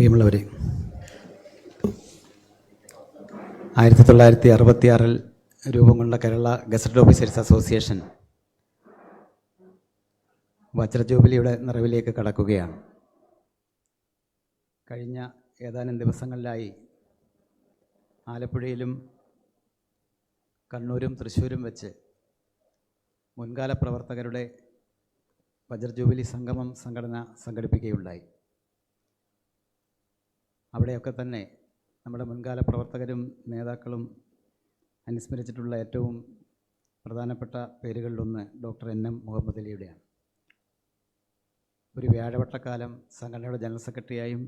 പ്രിയമുള്ളവരെ, 1966 രൂപം കൊണ്ട കേരള ഗസറ്റഡ് ഓഫീസേഴ്സ് അസോസിയേഷൻ വജ്രജൂബിലിയുടെ നിറവിലേക്ക് കടക്കുകയാണ്. കഴിഞ്ഞ ഏതാനും ദിവസങ്ങളിലായി ആലപ്പുഴയിലും കണ്ണൂരും തൃശ്ശൂരും വെച്ച് മുൻകാല പ്രവർത്തകരുടെ വജ്രജൂബിലി സംഗമം സംഘടന സംഘടിപ്പിക്കുകയുണ്ടായി. അവിടെയൊക്കെ തന്നെ നമ്മുടെ മുൻകാല പ്രവർത്തകരും നേതാക്കളും അനുസ്മരിച്ചിട്ടുള്ള ഏറ്റവും പ്രധാനപ്പെട്ട പേരുകളിലൊന്ന് ഡോക്ടർ എൻ എം മുഹമ്മദ് അലിയുടെയാണ്. ഒരു വ്യാഴവട്ടക്കാലം സംഘടനയുടെ ജനറൽ സെക്രട്ടറിയായും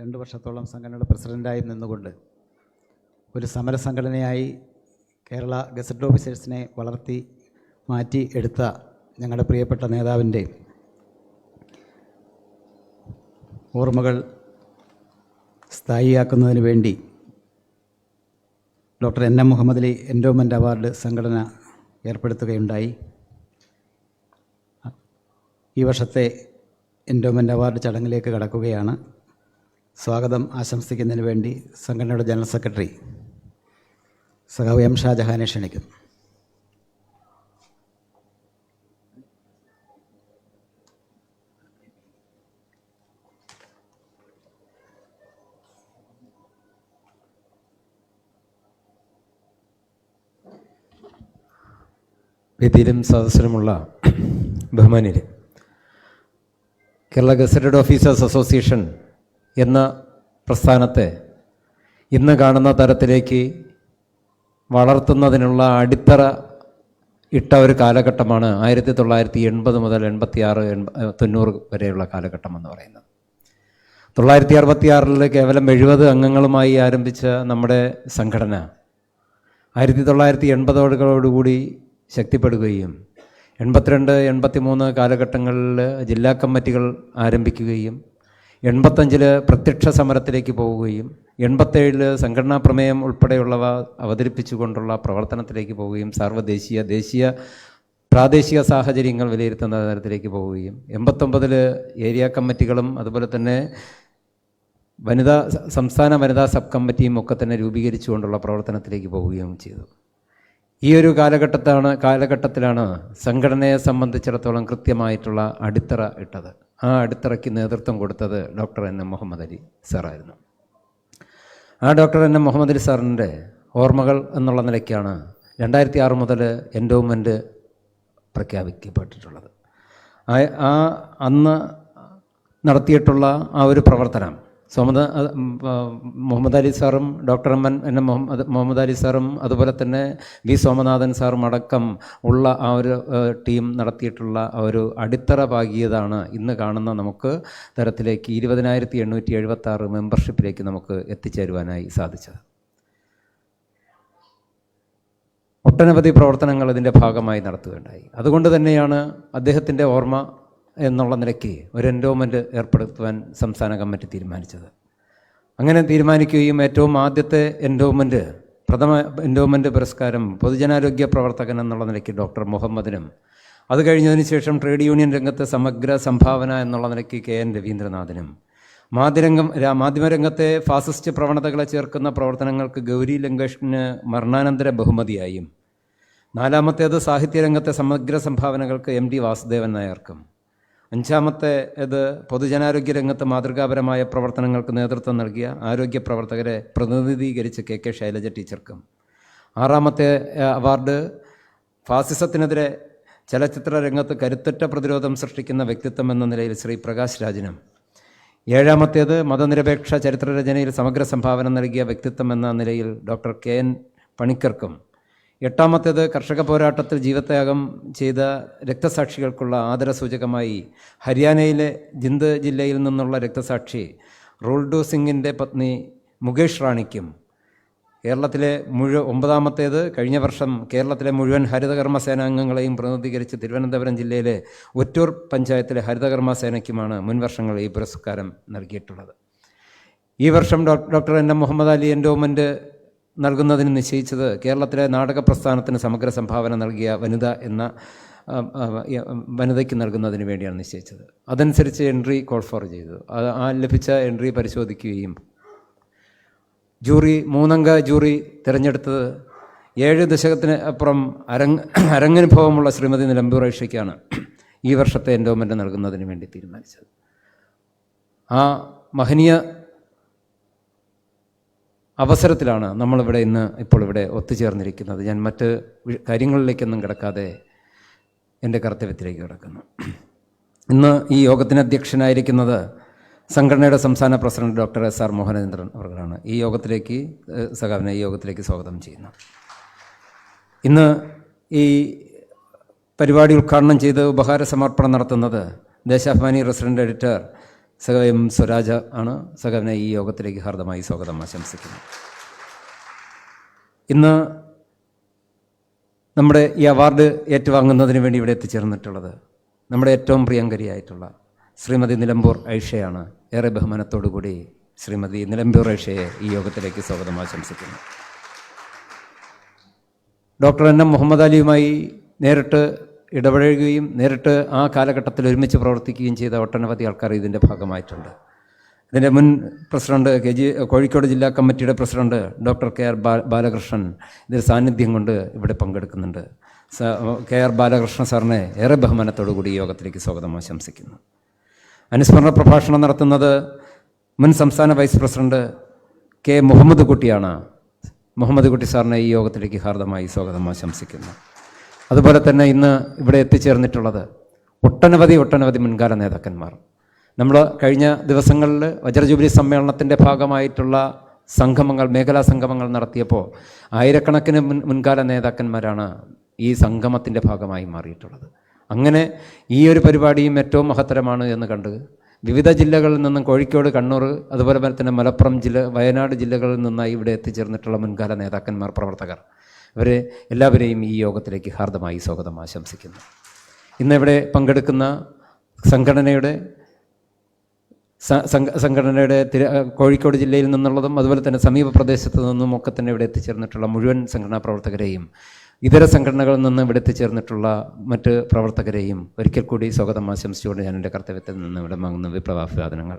2 വർഷത്തോളം സംഘടനയുടെ പ്രസിഡൻ്റായും നിന്നുകൊണ്ട് ഒരു സമര സംഘടനയായി കേരള ഗസറ്റഡ് ഓഫീസേഴ്സിനെ വളർത്തി മാറ്റി എടുത്ത ഞങ്ങളുടെ പ്രിയപ്പെട്ട നേതാവിൻ്റെ ഓർമ്മകൾ സ്ഥായിയാക്കുന്നതിന് വേണ്ടി doctor N M Muhammad Ali endowment award സംഘടന ഏർപ്പെടുത്തുകയുണ്ടായി. ഈ വർഷത്തെ എൻഡോമെൻ്റ് അവാർഡ് ചടങ്ങിലേക്ക് കടക്കുകയാണ്. സ്വാഗതം ആശംസിക്കുന്നതിന് വേണ്ടി സംഘടനയുടെ ജനറൽ സെക്രട്ടറി സഖാവ് എം ഷാജഹാനെ ക്ഷണിക്കുന്നു. വേദിയിലും സദസ്സിലുമുള്ള ബഹുമാന്യരെ, കേരള ഗസറ്റഡ് ഓഫീസേഴ്സ് അസോസിയേഷൻ എന്ന പ്രസ്ഥാനത്തെ ഇന്ന് കാണുന്ന തരത്തിലേക്ക് വളർത്തുന്നതിനുള്ള അടിത്തറ ഇട്ട ഒരു കാലഘട്ടമാണ് 1980 മുതൽ 86, 90 വരെയുള്ള കാലഘട്ടം എന്ന് പറയുന്നത്. 1966 കേവലം 70 അംഗങ്ങളുമായി ആരംഭിച്ച നമ്മുടെ സംഘടന 1980 ശക്തിപ്പെടുകയും 82, 83 കാലഘട്ടങ്ങളിൽ ജില്ലാ കമ്മിറ്റികൾ ആരംഭിക്കുകയും 85 പ്രത്യക്ഷ സമരത്തിലേക്ക് പോവുകയും 87 സംഘടനാ പ്രമേയം ഉൾപ്പെടെയുള്ളവ അവതരിപ്പിച്ചുകൊണ്ടുള്ള പ്രവർത്തനത്തിലേക്ക് പോവുകയും ദേശീയ പ്രാദേശിക സാഹചര്യങ്ങൾ വിലയിരുത്തുന്ന തരത്തിലേക്ക് പോവുകയും 89 ഏരിയ കമ്മിറ്റികളും അതുപോലെ തന്നെ സംസ്ഥാന വനിതാ സബ് കമ്മിറ്റിയും ഒക്കെ തന്നെ രൂപീകരിച്ചുകൊണ്ടുള്ള പ്രവർത്തനത്തിലേക്ക് പോവുകയും ചെയ്തു. ഈ ഒരു കാലഘട്ടത്തിലാണ് സംഘടനയെ സംബന്ധിച്ചിടത്തോളം കൃത്യമായിട്ടുള്ള അടിത്തറ ഇട്ടത്. ആ അടിത്തറയ്ക്ക് നേതൃത്വം കൊടുത്തത് doctor N M Muhammad Ali സാറായിരുന്നു. ആ doctor N M Muhammad Ali സാറിൻ്റെ ഓർമ്മകൾ എന്നുള്ള നിലയ്ക്കാണ് 2006 മുതൽ എൻഡോമെൻ്റ് പ്രഖ്യാപിക്കപ്പെട്ടിട്ടുള്ളത്. അന്ന് നടത്തിയിട്ടുള്ള ആ ഒരു പ്രവർത്തനം മുഹമ്മദ് അലി സാറും doctor N M Muhammad Ali സാറും അതുപോലെ തന്നെ വി സോമനാഥൻ സാറും അടക്കം ഉള്ള ആ ഒരു ടീം നടത്തിയിട്ടുള്ള ആ ഒരു അടിത്തറ പാകിയതാണ് ഇന്ന് കാണുന്ന നമുക്ക് തരത്തിലേക്ക് 20,876 മെമ്പർഷിപ്പിലേക്ക് നമുക്ക് എത്തിച്ചേരുവാനായി സാധിച്ചത്. ഒട്ടനവധി പ്രവർത്തനങ്ങൾ ഇതിൻ്റെ ഭാഗമായി നടത്തുകയുണ്ടായി. അതുകൊണ്ട് തന്നെയാണ് അദ്ദേഹത്തിൻ്റെ ഓർമ്മ എന്നുള്ള നിലയ്ക്ക് ഒരു എൻഡോമെൻ്റ് ഏർപ്പെടുത്തുവാൻ സംസ്ഥാന കമ്മിറ്റി തീരുമാനിച്ചത്. അങ്ങനെ തീരുമാനിക്കുകയും ഏറ്റവും ആദ്യത്തെ പ്രഥമ എൻഡോമെൻ്റ് പുരസ്കാരം പൊതുജനാരോഗ്യ പ്രവർത്തകൻ എന്നുള്ള നിലയ്ക്ക് ഡോക്ടർ മുഹമ്മദിനും, അത് കഴിഞ്ഞതിന് ശേഷം ട്രേഡ് യൂണിയൻ രംഗത്തെ സമഗ്ര സംഭാവന എന്നുള്ള നിലയ്ക്ക് KN രവീന്ദ്രനാഥിനും, മാധ്യമരംഗത്തെ ഫാസിസ്റ്റ് പ്രവണതകളെ ചേർക്കുന്ന പ്രവർത്തനങ്ങൾക്ക് ഗൗരി ലങ്കേഷിന് മരണാനന്തര ബഹുമതിയായും, 4ാമത്തേത് സാഹിത്യരംഗത്തെ സമഗ്ര സംഭാവനകൾക്ക് MD വാസുദേവൻ നായർക്കും, 5ാമത്തേത് പൊതുജനാരോഗ്യ രംഗത്ത് മാതൃകാപരമായ പ്രവർത്തനങ്ങൾക്ക് നേതൃത്വം നൽകിയ ആരോഗ്യ പ്രവർത്തകരെ പ്രതിനിധീകരിച്ച് KK ശൈലജ ടീച്ചർക്കും, 6ാമത്തെ അവാർഡ് ഫാസിസത്തിനെതിരെ ചലച്ചിത്ര രംഗത്ത് കരുത്തുറ്റ പ്രതിരോധം സൃഷ്ടിക്കുന്ന വ്യക്തിത്വം എന്ന നിലയിൽ ശ്രീ പ്രകാശ് രാജിനും, 7ാമത്തേത് മതനിരപേക്ഷ ചരിത്രരചനയിൽ സമഗ്ര സംഭാവന നൽകിയ വ്യക്തിത്വം എന്ന നിലയിൽ ഡോക്ടർ KN പണിക്കർക്കും, 8ാമത്തേത് കർഷക പോരാട്ടത്തിൽ ജീവത്യാഗം ചെയ്ത രക്തസാക്ഷികൾക്കുള്ള ആദരസൂചകമായി ഹരിയാനയിലെ ജിന്ദ് ജില്ലയിൽ നിന്നുള്ള രക്തസാക്ഷി റോൾഡു സിംഗിൻ്റെ പത്നി മുകേഷ് റാണിക്കും, 9ാമത്തേത് കഴിഞ്ഞ വർഷം കേരളത്തിലെ മുഴുവൻ ഹരിതകർമ്മ സേനാംഗങ്ങളെയും പ്രതിനിധീകരിച്ച് തിരുവനന്തപുരം ജില്ലയിലെ ഒറ്റൂർ പഞ്ചായത്തിലെ ഹരിതകർമ്മ സേനയ്ക്കുമാണ് മുൻവർഷങ്ങൾ ഈ പുരസ്കാരം നൽകിയിട്ടുള്ളത്. ഈ വർഷം doctor N M Muhammad Ali endowment നൽകുന്നതിന് നിശ്ചയിച്ചത് കേരളത്തിലെ നാടക പ്രസ്ഥാനത്തിന് സമഗ്ര സംഭാവന നൽകിയ വനിത എന്ന വനിതയ്ക്ക് നൽകുന്നതിന് വേണ്ടിയാണ് നിശ്ചയിച്ചത്. അതനുസരിച്ച് എൻട്രി കോൾ ഫോർ ചെയ്തു. ആ ലഭിച്ച എൻട്രി പരിശോധിക്കുകയും മൂന്നംഗ ജൂറി തിരഞ്ഞെടുത്തത് 7 ദശകത്തിന് അപ്പുറം അരങ്ങനുഭവമുള്ള ശ്രീമതി നിലമ്പൂർ ഐഷയ്ക്കാണ് ഈ വർഷത്തെ എൻഡോമെൻ്റ് നൽകുന്നതിന് വേണ്ടി തീരുമാനിച്ചത്. ആ മഹനീയ അവസരത്തിലാണ് നമ്മളിവിടെ ഇപ്പോൾ ഇവിടെ ഒത്തുചേർന്നിരിക്കുന്നത്. ഞാൻ മറ്റ് കാര്യങ്ങളിലേക്കൊന്നും കിടക്കാതെ എൻ്റെ കർത്തവ്യത്തിലേക്ക് കിടക്കുന്നു. ഇന്ന് ഈ യോഗത്തിന് അധ്യക്ഷനായിരിക്കുന്നത് സംഘടനയുടെ സംസ്ഥാന പ്രസിഡന്റ് ഡോക്ടർ SR മോഹനചന്ദ്രൻ അവർക്കാണ്. ഈ യോഗത്തിലേക്ക് സ്വാഗതം ചെയ്യുന്നു. ഇന്ന് ഈ പരിപാടി ഉദ്ഘാടനം ചെയ്ത് ഉപഹാര സമർപ്പണം നടത്തുന്നത് Deshabhimani resident editor M. Swaraj ആണ്. സഖാവിനെ ഈ യോഗത്തിലേക്ക് ഹാർദമായി സ്വാഗതം ആശംസിക്കുന്നു. ഇന്ന് നമ്മുടെ ഈ അവാർഡ് ഏറ്റുവാങ്ങുന്നതിന് വേണ്ടി ഇവിടെ എത്തിച്ചേർന്നിട്ടുള്ളത് നമ്മുടെ ഏറ്റവും പ്രിയങ്കരിയായിട്ടുള്ള ശ്രീമതി നിലമ്പൂർ ഐഷയാണ്. ഏറെ ബഹുമാനത്തോടുകൂടി ശ്രീമതി നിലമ്പൂർ ഐഷയെ ഈ യോഗത്തിലേക്ക് സ്വാഗതം ആശംസിക്കുന്നു. ഡോക്ടർ NM മുഹമ്മദ് അലിയുമായി നേരിട്ട് ഇടപഴകുകയും നേരിട്ട് ആ കാലഘട്ടത്തിൽ ഒരുമിച്ച് പ്രവർത്തിക്കുകയും ചെയ്ത ഒട്ടനവധി ആൾക്കാർ ഇതിൻ്റെ ഭാഗമായിട്ടുണ്ട്. ഇതിൻ്റെ മുൻ പ്രസിഡന്റ് കോഴിക്കോട് ജില്ലാ കമ്മിറ്റിയുടെ പ്രസിഡന്റ് ഡോക്ടർ KR ബാലകൃഷ്ണൻ ഇതിൽ സാന്നിധ്യം കൊണ്ട് ഇവിടെ പങ്കെടുക്കുന്നുണ്ട്. KR ബാലകൃഷ്ണൻ സാറിനെ ഏറെ ബഹുമാനത്തോടുകൂടി ഈ യോഗത്തിലേക്ക് സ്വാഗതം ആശംസിക്കുന്നു. അനുസ്മരണ പ്രഭാഷണം നടത്തുന്നത് മുൻ സംസ്ഥാന വൈസ് പ്രസിഡന്റ് K. മുഹമ്മദ് കുട്ടിയാണ്. മുഹമ്മദ് കുട്ടി സാറിനെ ഈ യോഗത്തിലേക്ക് ഹാർദമായി സ്വാഗതം ആശംസിക്കുന്നു. അതുപോലെ തന്നെ ഇന്ന് ഇവിടെ എത്തിച്ചേർന്നിട്ടുള്ളത് ഒട്ടനവധി മുൻകാല നേതാക്കന്മാർ. നമ്മൾ കഴിഞ്ഞ ദിവസങ്ങളിൽ വജ്രജൂബിലി സമ്മേളനത്തിൻ്റെ ഭാഗമായിട്ടുള്ള മേഖലാ സംഗമങ്ങൾ നടത്തിയപ്പോൾ ആയിരക്കണക്കിന് മുൻകാല നേതാക്കന്മാരാണ് ഈ സംഗമത്തിൻ്റെ ഭാഗമായി മാറിയിട്ടുള്ളത്. അങ്ങനെ ഈ ഒരു പരിപാടിയും ഏറ്റവും മഹത്തരമാണ് എന്ന് കണ്ട് വിവിധ ജില്ലകളിൽ നിന്നും കോഴിക്കോട്, കണ്ണൂർ, അതുപോലെ തന്നെ മലപ്പുറം വയനാട് ജില്ലകളിൽ നിന്നായി ഇവിടെ എത്തിച്ചേർന്നിട്ടുള്ള മുൻകാല നേതാക്കന്മാർ, പ്രവർത്തകർ, അവരെ എല്ലാവരെയും ഈ യോഗത്തിലേക്ക് ഹാർദമായി സ്വാഗതം ആശംസിക്കുന്നു. ഇന്നിവിടെ പങ്കെടുക്കുന്ന സംഘടനയുടെ കോഴിക്കോട് ജില്ലയിൽ നിന്നുള്ളതും അതുപോലെ തന്നെ സമീപ പ്രദേശത്ത് നിന്നും ഒക്കെ തന്നെ ഇവിടെ എത്തിച്ചേർന്നിട്ടുള്ള മുഴുവൻ സംഘടനാ പ്രവർത്തകരെയും ഇതര സംഘടനകളിൽ നിന്ന് ഇവിടെ എത്തിച്ചേർന്നിട്ടുള്ള മറ്റ് പ്രവർത്തകരെയും ഒരിക്കൽ കൂടി സ്വാഗതം ആശംസിച്ചുകൊണ്ട് ഞാൻ എൻ്റെ കർത്തവ്യത്തിൽ നിന്ന് ഇവിടെ വാങ്ങുന്ന വിപ്ലവാഭിവാദനങ്ങൾ.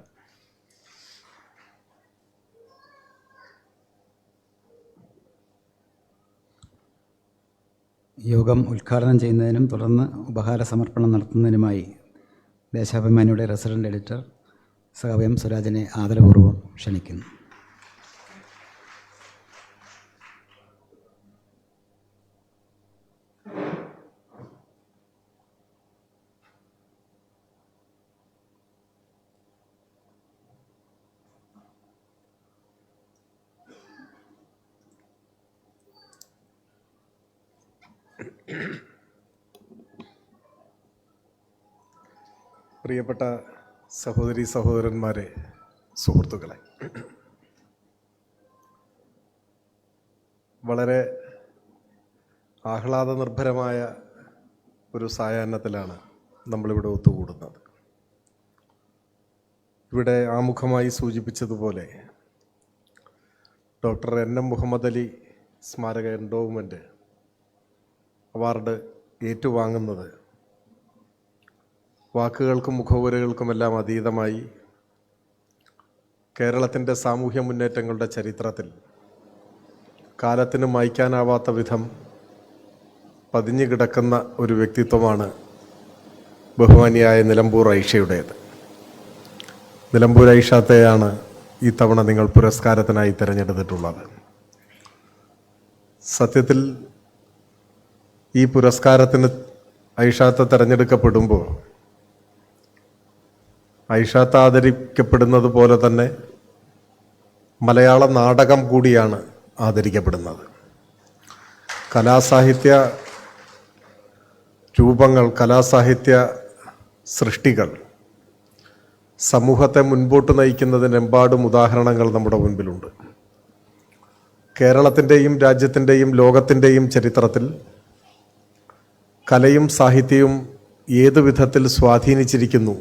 യോഗം ഉദ്ഘാടനം ചെയ്യുന്നതിനും തുടർന്ന് ഉപഹാര സമർപ്പണം നടത്തുന്നതിനുമായി ദേശാഭിമാനിയുടെ റെസിഡന്റ് എഡിറ്റർ സഖാവ് M. സ്വരാജിനെ ആദരപൂർവ്വം ക്ഷണിക്കുന്നു. പ്രിയപ്പെട്ട സഹോദരീ സഹോദരന്മാരെ, സുഹൃത്തുക്കളെ, വളരെ ആഹ്ലാദനിർഭരമായ ഒരു സായാഹ്നത്തിലാണ് നമ്മളിവിടെ ഒത്തുകൂടുന്നത്. ഇവിടെ ആമുഖമായി സൂചിപ്പിച്ചതുപോലെ ഡോക്ടർ NM മുഹമ്മദ് അലി സ്മാരക എൻഡോവ്മെൻറ്റ് അവാർഡ് ഏറ്റുവാങ്ങുന്നത് വാക്കുകൾക്കും മുഖവുരകൾക്കുമെല്ലാം അതീതമായി കേരളത്തിൻ്റെ സാമൂഹ്യ മുന്നേറ്റങ്ങളുടെ ചരിത്രത്തിൽ കാലത്തിന് മായ്ക്കാനാവാത്ത വിധം പതിഞ്ഞു കിടക്കുന്ന ഒരു വ്യക്തിത്വമാണ് ബഹുമാനിയായ നിലമ്പൂർ ഐഷയുടേത്. നിലമ്പൂർ ഐഷത്തെയാണ് ഈ തവണ നിങ്ങൾ പുരസ്കാരത്തിനായി തിരഞ്ഞെടുത്തിട്ടുള്ളത്. സത്യത്തിൽ ഈ പുരസ്കാരത്തിന് ഐഷാത്ത തിരഞ്ഞെടുക്കപ്പെടുമ്പോൾ ഐഷാത്ത ആദരിക്കപ്പെടുന്നത് പോലെ തന്നെ മലയാള നാടകം കൂടിയാണ് ആദരിക്കപ്പെടുന്നത്. കലാസാഹിത്യ രൂപങ്ങൾ, കലാസാഹിത്യ സൃഷ്ടികൾ സമൂഹത്തെ മുൻപോട്ട് നയിക്കുന്നതിനെമ്പാടും ഉദാഹരണങ്ങൾ നമ്മുടെ മുൻപിലുണ്ട്. കേരളത്തിൻ്റെയും രാജ്യത്തിൻ്റെയും ലോകത്തിൻ്റെയും ചരിത്രത്തിൽ കലയും സാഹിത്യവും ഏതു വിധത്തിൽ സ്വാധീനിച്ചിരിക്കുന്നു,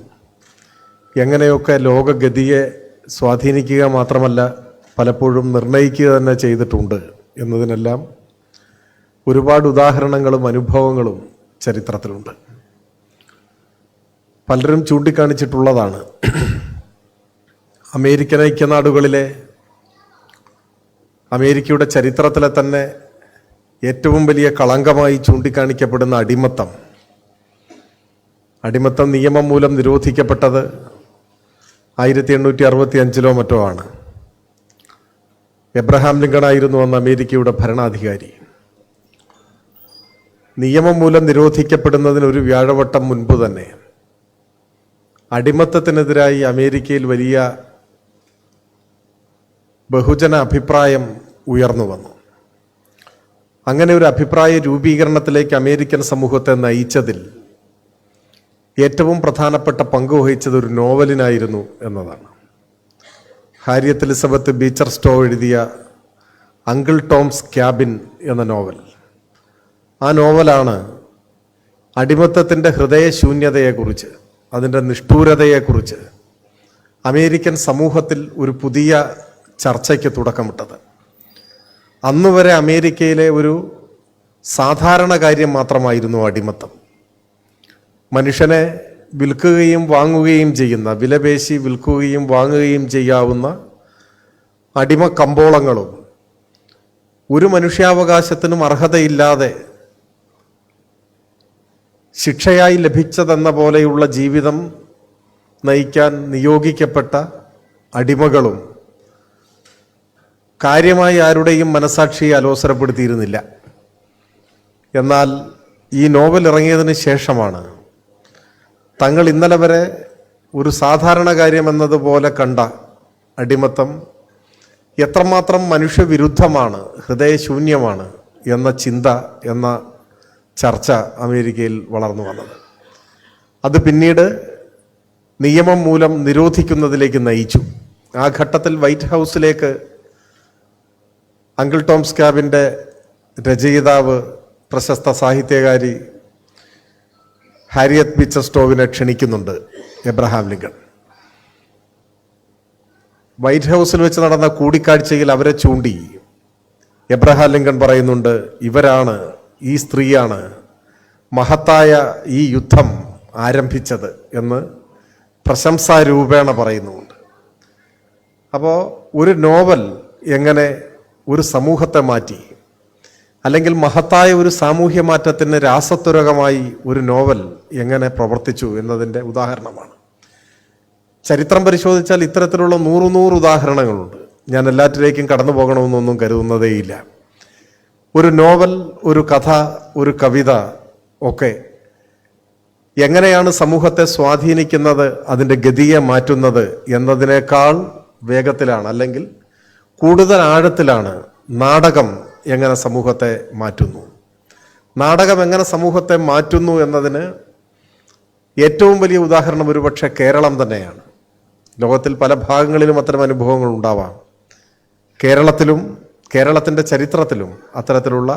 എങ്ങനെയൊക്കെ ലോകഗതിയെ സ്വാധീനിക്കുക മാത്രമല്ല പലപ്പോഴും നിർണയിക്കുക തന്നെ ചെയ്തിട്ടുണ്ട് എന്നതിനെല്ലാം ഒരുപാട് ഉദാഹരണങ്ങളും അനുഭവങ്ങളും ചരിത്രത്തിലുണ്ട്. പലരും ചൂണ്ടിക്കാണിച്ചിട്ടുള്ളതാണ്. അമേരിക്കൻ ഐക്യനാടുകളിലെ അമേരിക്കയുടെ ചരിത്രത്തിലെ തന്നെ ഏറ്റവും വലിയ കളങ്കമായി ചൂണ്ടിക്കാണിക്കപ്പെടുന്ന അടിമത്തം നിയമം മൂലം നിരോധിക്കപ്പെട്ടത് 1865 മറ്റോ ആണ്. എബ്രഹാം ലിങ്കൺ ആയിരുന്നു അന്ന് അമേരിക്കയുടെ ഭരണാധികാരി. നിയമം മൂലം നിരോധിക്കപ്പെടുന്നതിന് ഒരു വ്യാഴവട്ടം മുൻപ് തന്നെ അടിമത്തത്തിനെതിരായി അമേരിക്കയിൽ വലിയ ബഹുജന അഭിപ്രായം ഉയർന്നു വന്നു. അങ്ങനെ ഒരു അഭിപ്രായ രൂപീകരണത്തിലേക്ക് അമേരിക്കൻ സമൂഹത്തെ നയിച്ചതിൽ ഏറ്റവും പ്രധാനപ്പെട്ട പങ്ക് വഹിച്ചത് ഒരു നോവലിനായിരുന്നു എന്നതാണ്. ഹാരിയറ്റ് എലിസബത്ത് ബീച്ചർ സ്റ്റോ എഴുതിയ അങ്കിൾ ടോംസ് ക്യാബിൻ എന്ന നോവൽ. ആ നോവലാണ് അടിമത്തത്തിൻ്റെ ഹൃദയശൂന്യതയെക്കുറിച്ച്, അതിൻ്റെ നിഷ്ഠൂരതയെക്കുറിച്ച് അമേരിക്കൻ സമൂഹത്തിൽ ഒരു പുതിയ ചർച്ചയ്ക്ക് തുടക്കമിട്ടത്. അന്നുവരെ അമേരിക്കയിലെ ഒരു സാധാരണ കാര്യം മാത്രമായിരുന്നു അടിമത്തം. മനുഷ്യനെ വിൽക്കുകയും വാങ്ങുകയും ചെയ്യുന്ന, വിലപേശി വിൽക്കുകയും വാങ്ങുകയും ചെയ്യാവുന്ന അടിമ കമ്പോളങ്ങളും ഒരു മനുഷ്യാവകാശത്തിനും അർഹതയില്ലാതെ ശിക്ഷയായി ലഭിച്ചതെന്ന പോലെയുള്ള ജീവിതം നയിക്കാൻ നിയോഗിക്കപ്പെട്ട അടിമകളും കാര്യമായി ആരുടെയും മനസാക്ഷിയെ അലോസരപ്പെടുത്തിയിരുന്നില്ല. എന്നാൽ ഈ നോവൽ ഇറങ്ങിയതിന് ശേഷമാണ് തങ്ങൾ ഇന്നലെ വരെ ഒരു സാധാരണ കാര്യമെന്നതുപോലെ കണ്ട അടിമത്തം എത്രമാത്രം മനുഷ്യവിരുദ്ധമാണ്, ഹൃദയശൂന്യമാണ് എന്ന ചിന്ത, എന്ന ചർച്ച അമേരിക്കയിൽ വളർന്നു വന്നത്. അത് പിന്നീട് നിയമം മൂലം നിരോധിക്കുന്നതിലേക്ക് നയിച്ചു. ആ ഘട്ടത്തിൽ വൈറ്റ് ഹൗസിലേക്ക് അങ്കിൾ ടോംസ് ക്യാബിൻ്റെ രചയിതാവ്, പ്രശസ്ത സാഹിത്യകാരി ഹാരിയറ്റ് ബീച്ചർ സ്റ്റോവിനെ ക്ഷണിക്കുന്നുണ്ട് എബ്രഹാം ലിങ്കൺ. വൈറ്റ് ഹൗസിൽ വെച്ച് നടന്ന കൂടിക്കാഴ്ചയിൽ അവരെ ചൂണ്ടി എബ്രഹാം ലിങ്കൺ പറയുന്നുണ്ട്, ഇവരാണ്, ഈ സ്ത്രീയാണ് മഹത്തായ ഈ യുദ്ധം ആരംഭിച്ചത് എന്ന് പ്രശംസാരൂപേണ പറയുന്നുമുണ്ട്. അപ്പോൾ ഒരു നോവൽ എങ്ങനെ ഒരു സമൂഹത്തെ മാറ്റി, അല്ലെങ്കിൽ മഹത്തായ ഒരു സാമൂഹ്യ മാറ്റത്തിന് രാസത്വരകമായി ഒരു നോവൽ എങ്ങനെ പ്രവർത്തിച്ചു എന്നതിൻ്റെ ഉദാഹരണമാണ്. ചരിത്രം പരിശോധിച്ചാൽ ഇത്തരത്തിലുള്ള 100 ഉദാഹരണങ്ങളുണ്ട്. ഞാൻ എല്ലാറ്റിലേക്കും കടന്നു പോകണമെന്നൊന്നും കരുതുന്നതേയില്ല. ഒരു നോവൽ, ഒരു കഥ, ഒരു കവിത ഒക്കെ എങ്ങനെയാണ് സമൂഹത്തെ സ്വാധീനിക്കുന്നത്, അതിൻ്റെ ഗതിയെ മാറ്റുന്നത് എന്നതിനേക്കാൾ വേഗത്തിലാണ്, അല്ലെങ്കിൽ കൂടുതൽ ആഴത്തിലാണ് നാടകം എങ്ങനെ സമൂഹത്തെ മാറ്റുന്നു. നാടകം എങ്ങനെ സമൂഹത്തെ മാറ്റുന്നു എന്നതിന് ഏറ്റവും വലിയ ഉദാഹരണം ഒരുപക്ഷെ കേരളം തന്നെയാണ്. ലോകത്തിൽ പല ഭാഗങ്ങളിലും അത്തരം അനുഭവങ്ങൾ ഉണ്ടാവാം. കേരളത്തിലും കേരളത്തിൻ്റെ ചരിത്രത്തിലും അത്തരത്തിലുള്ള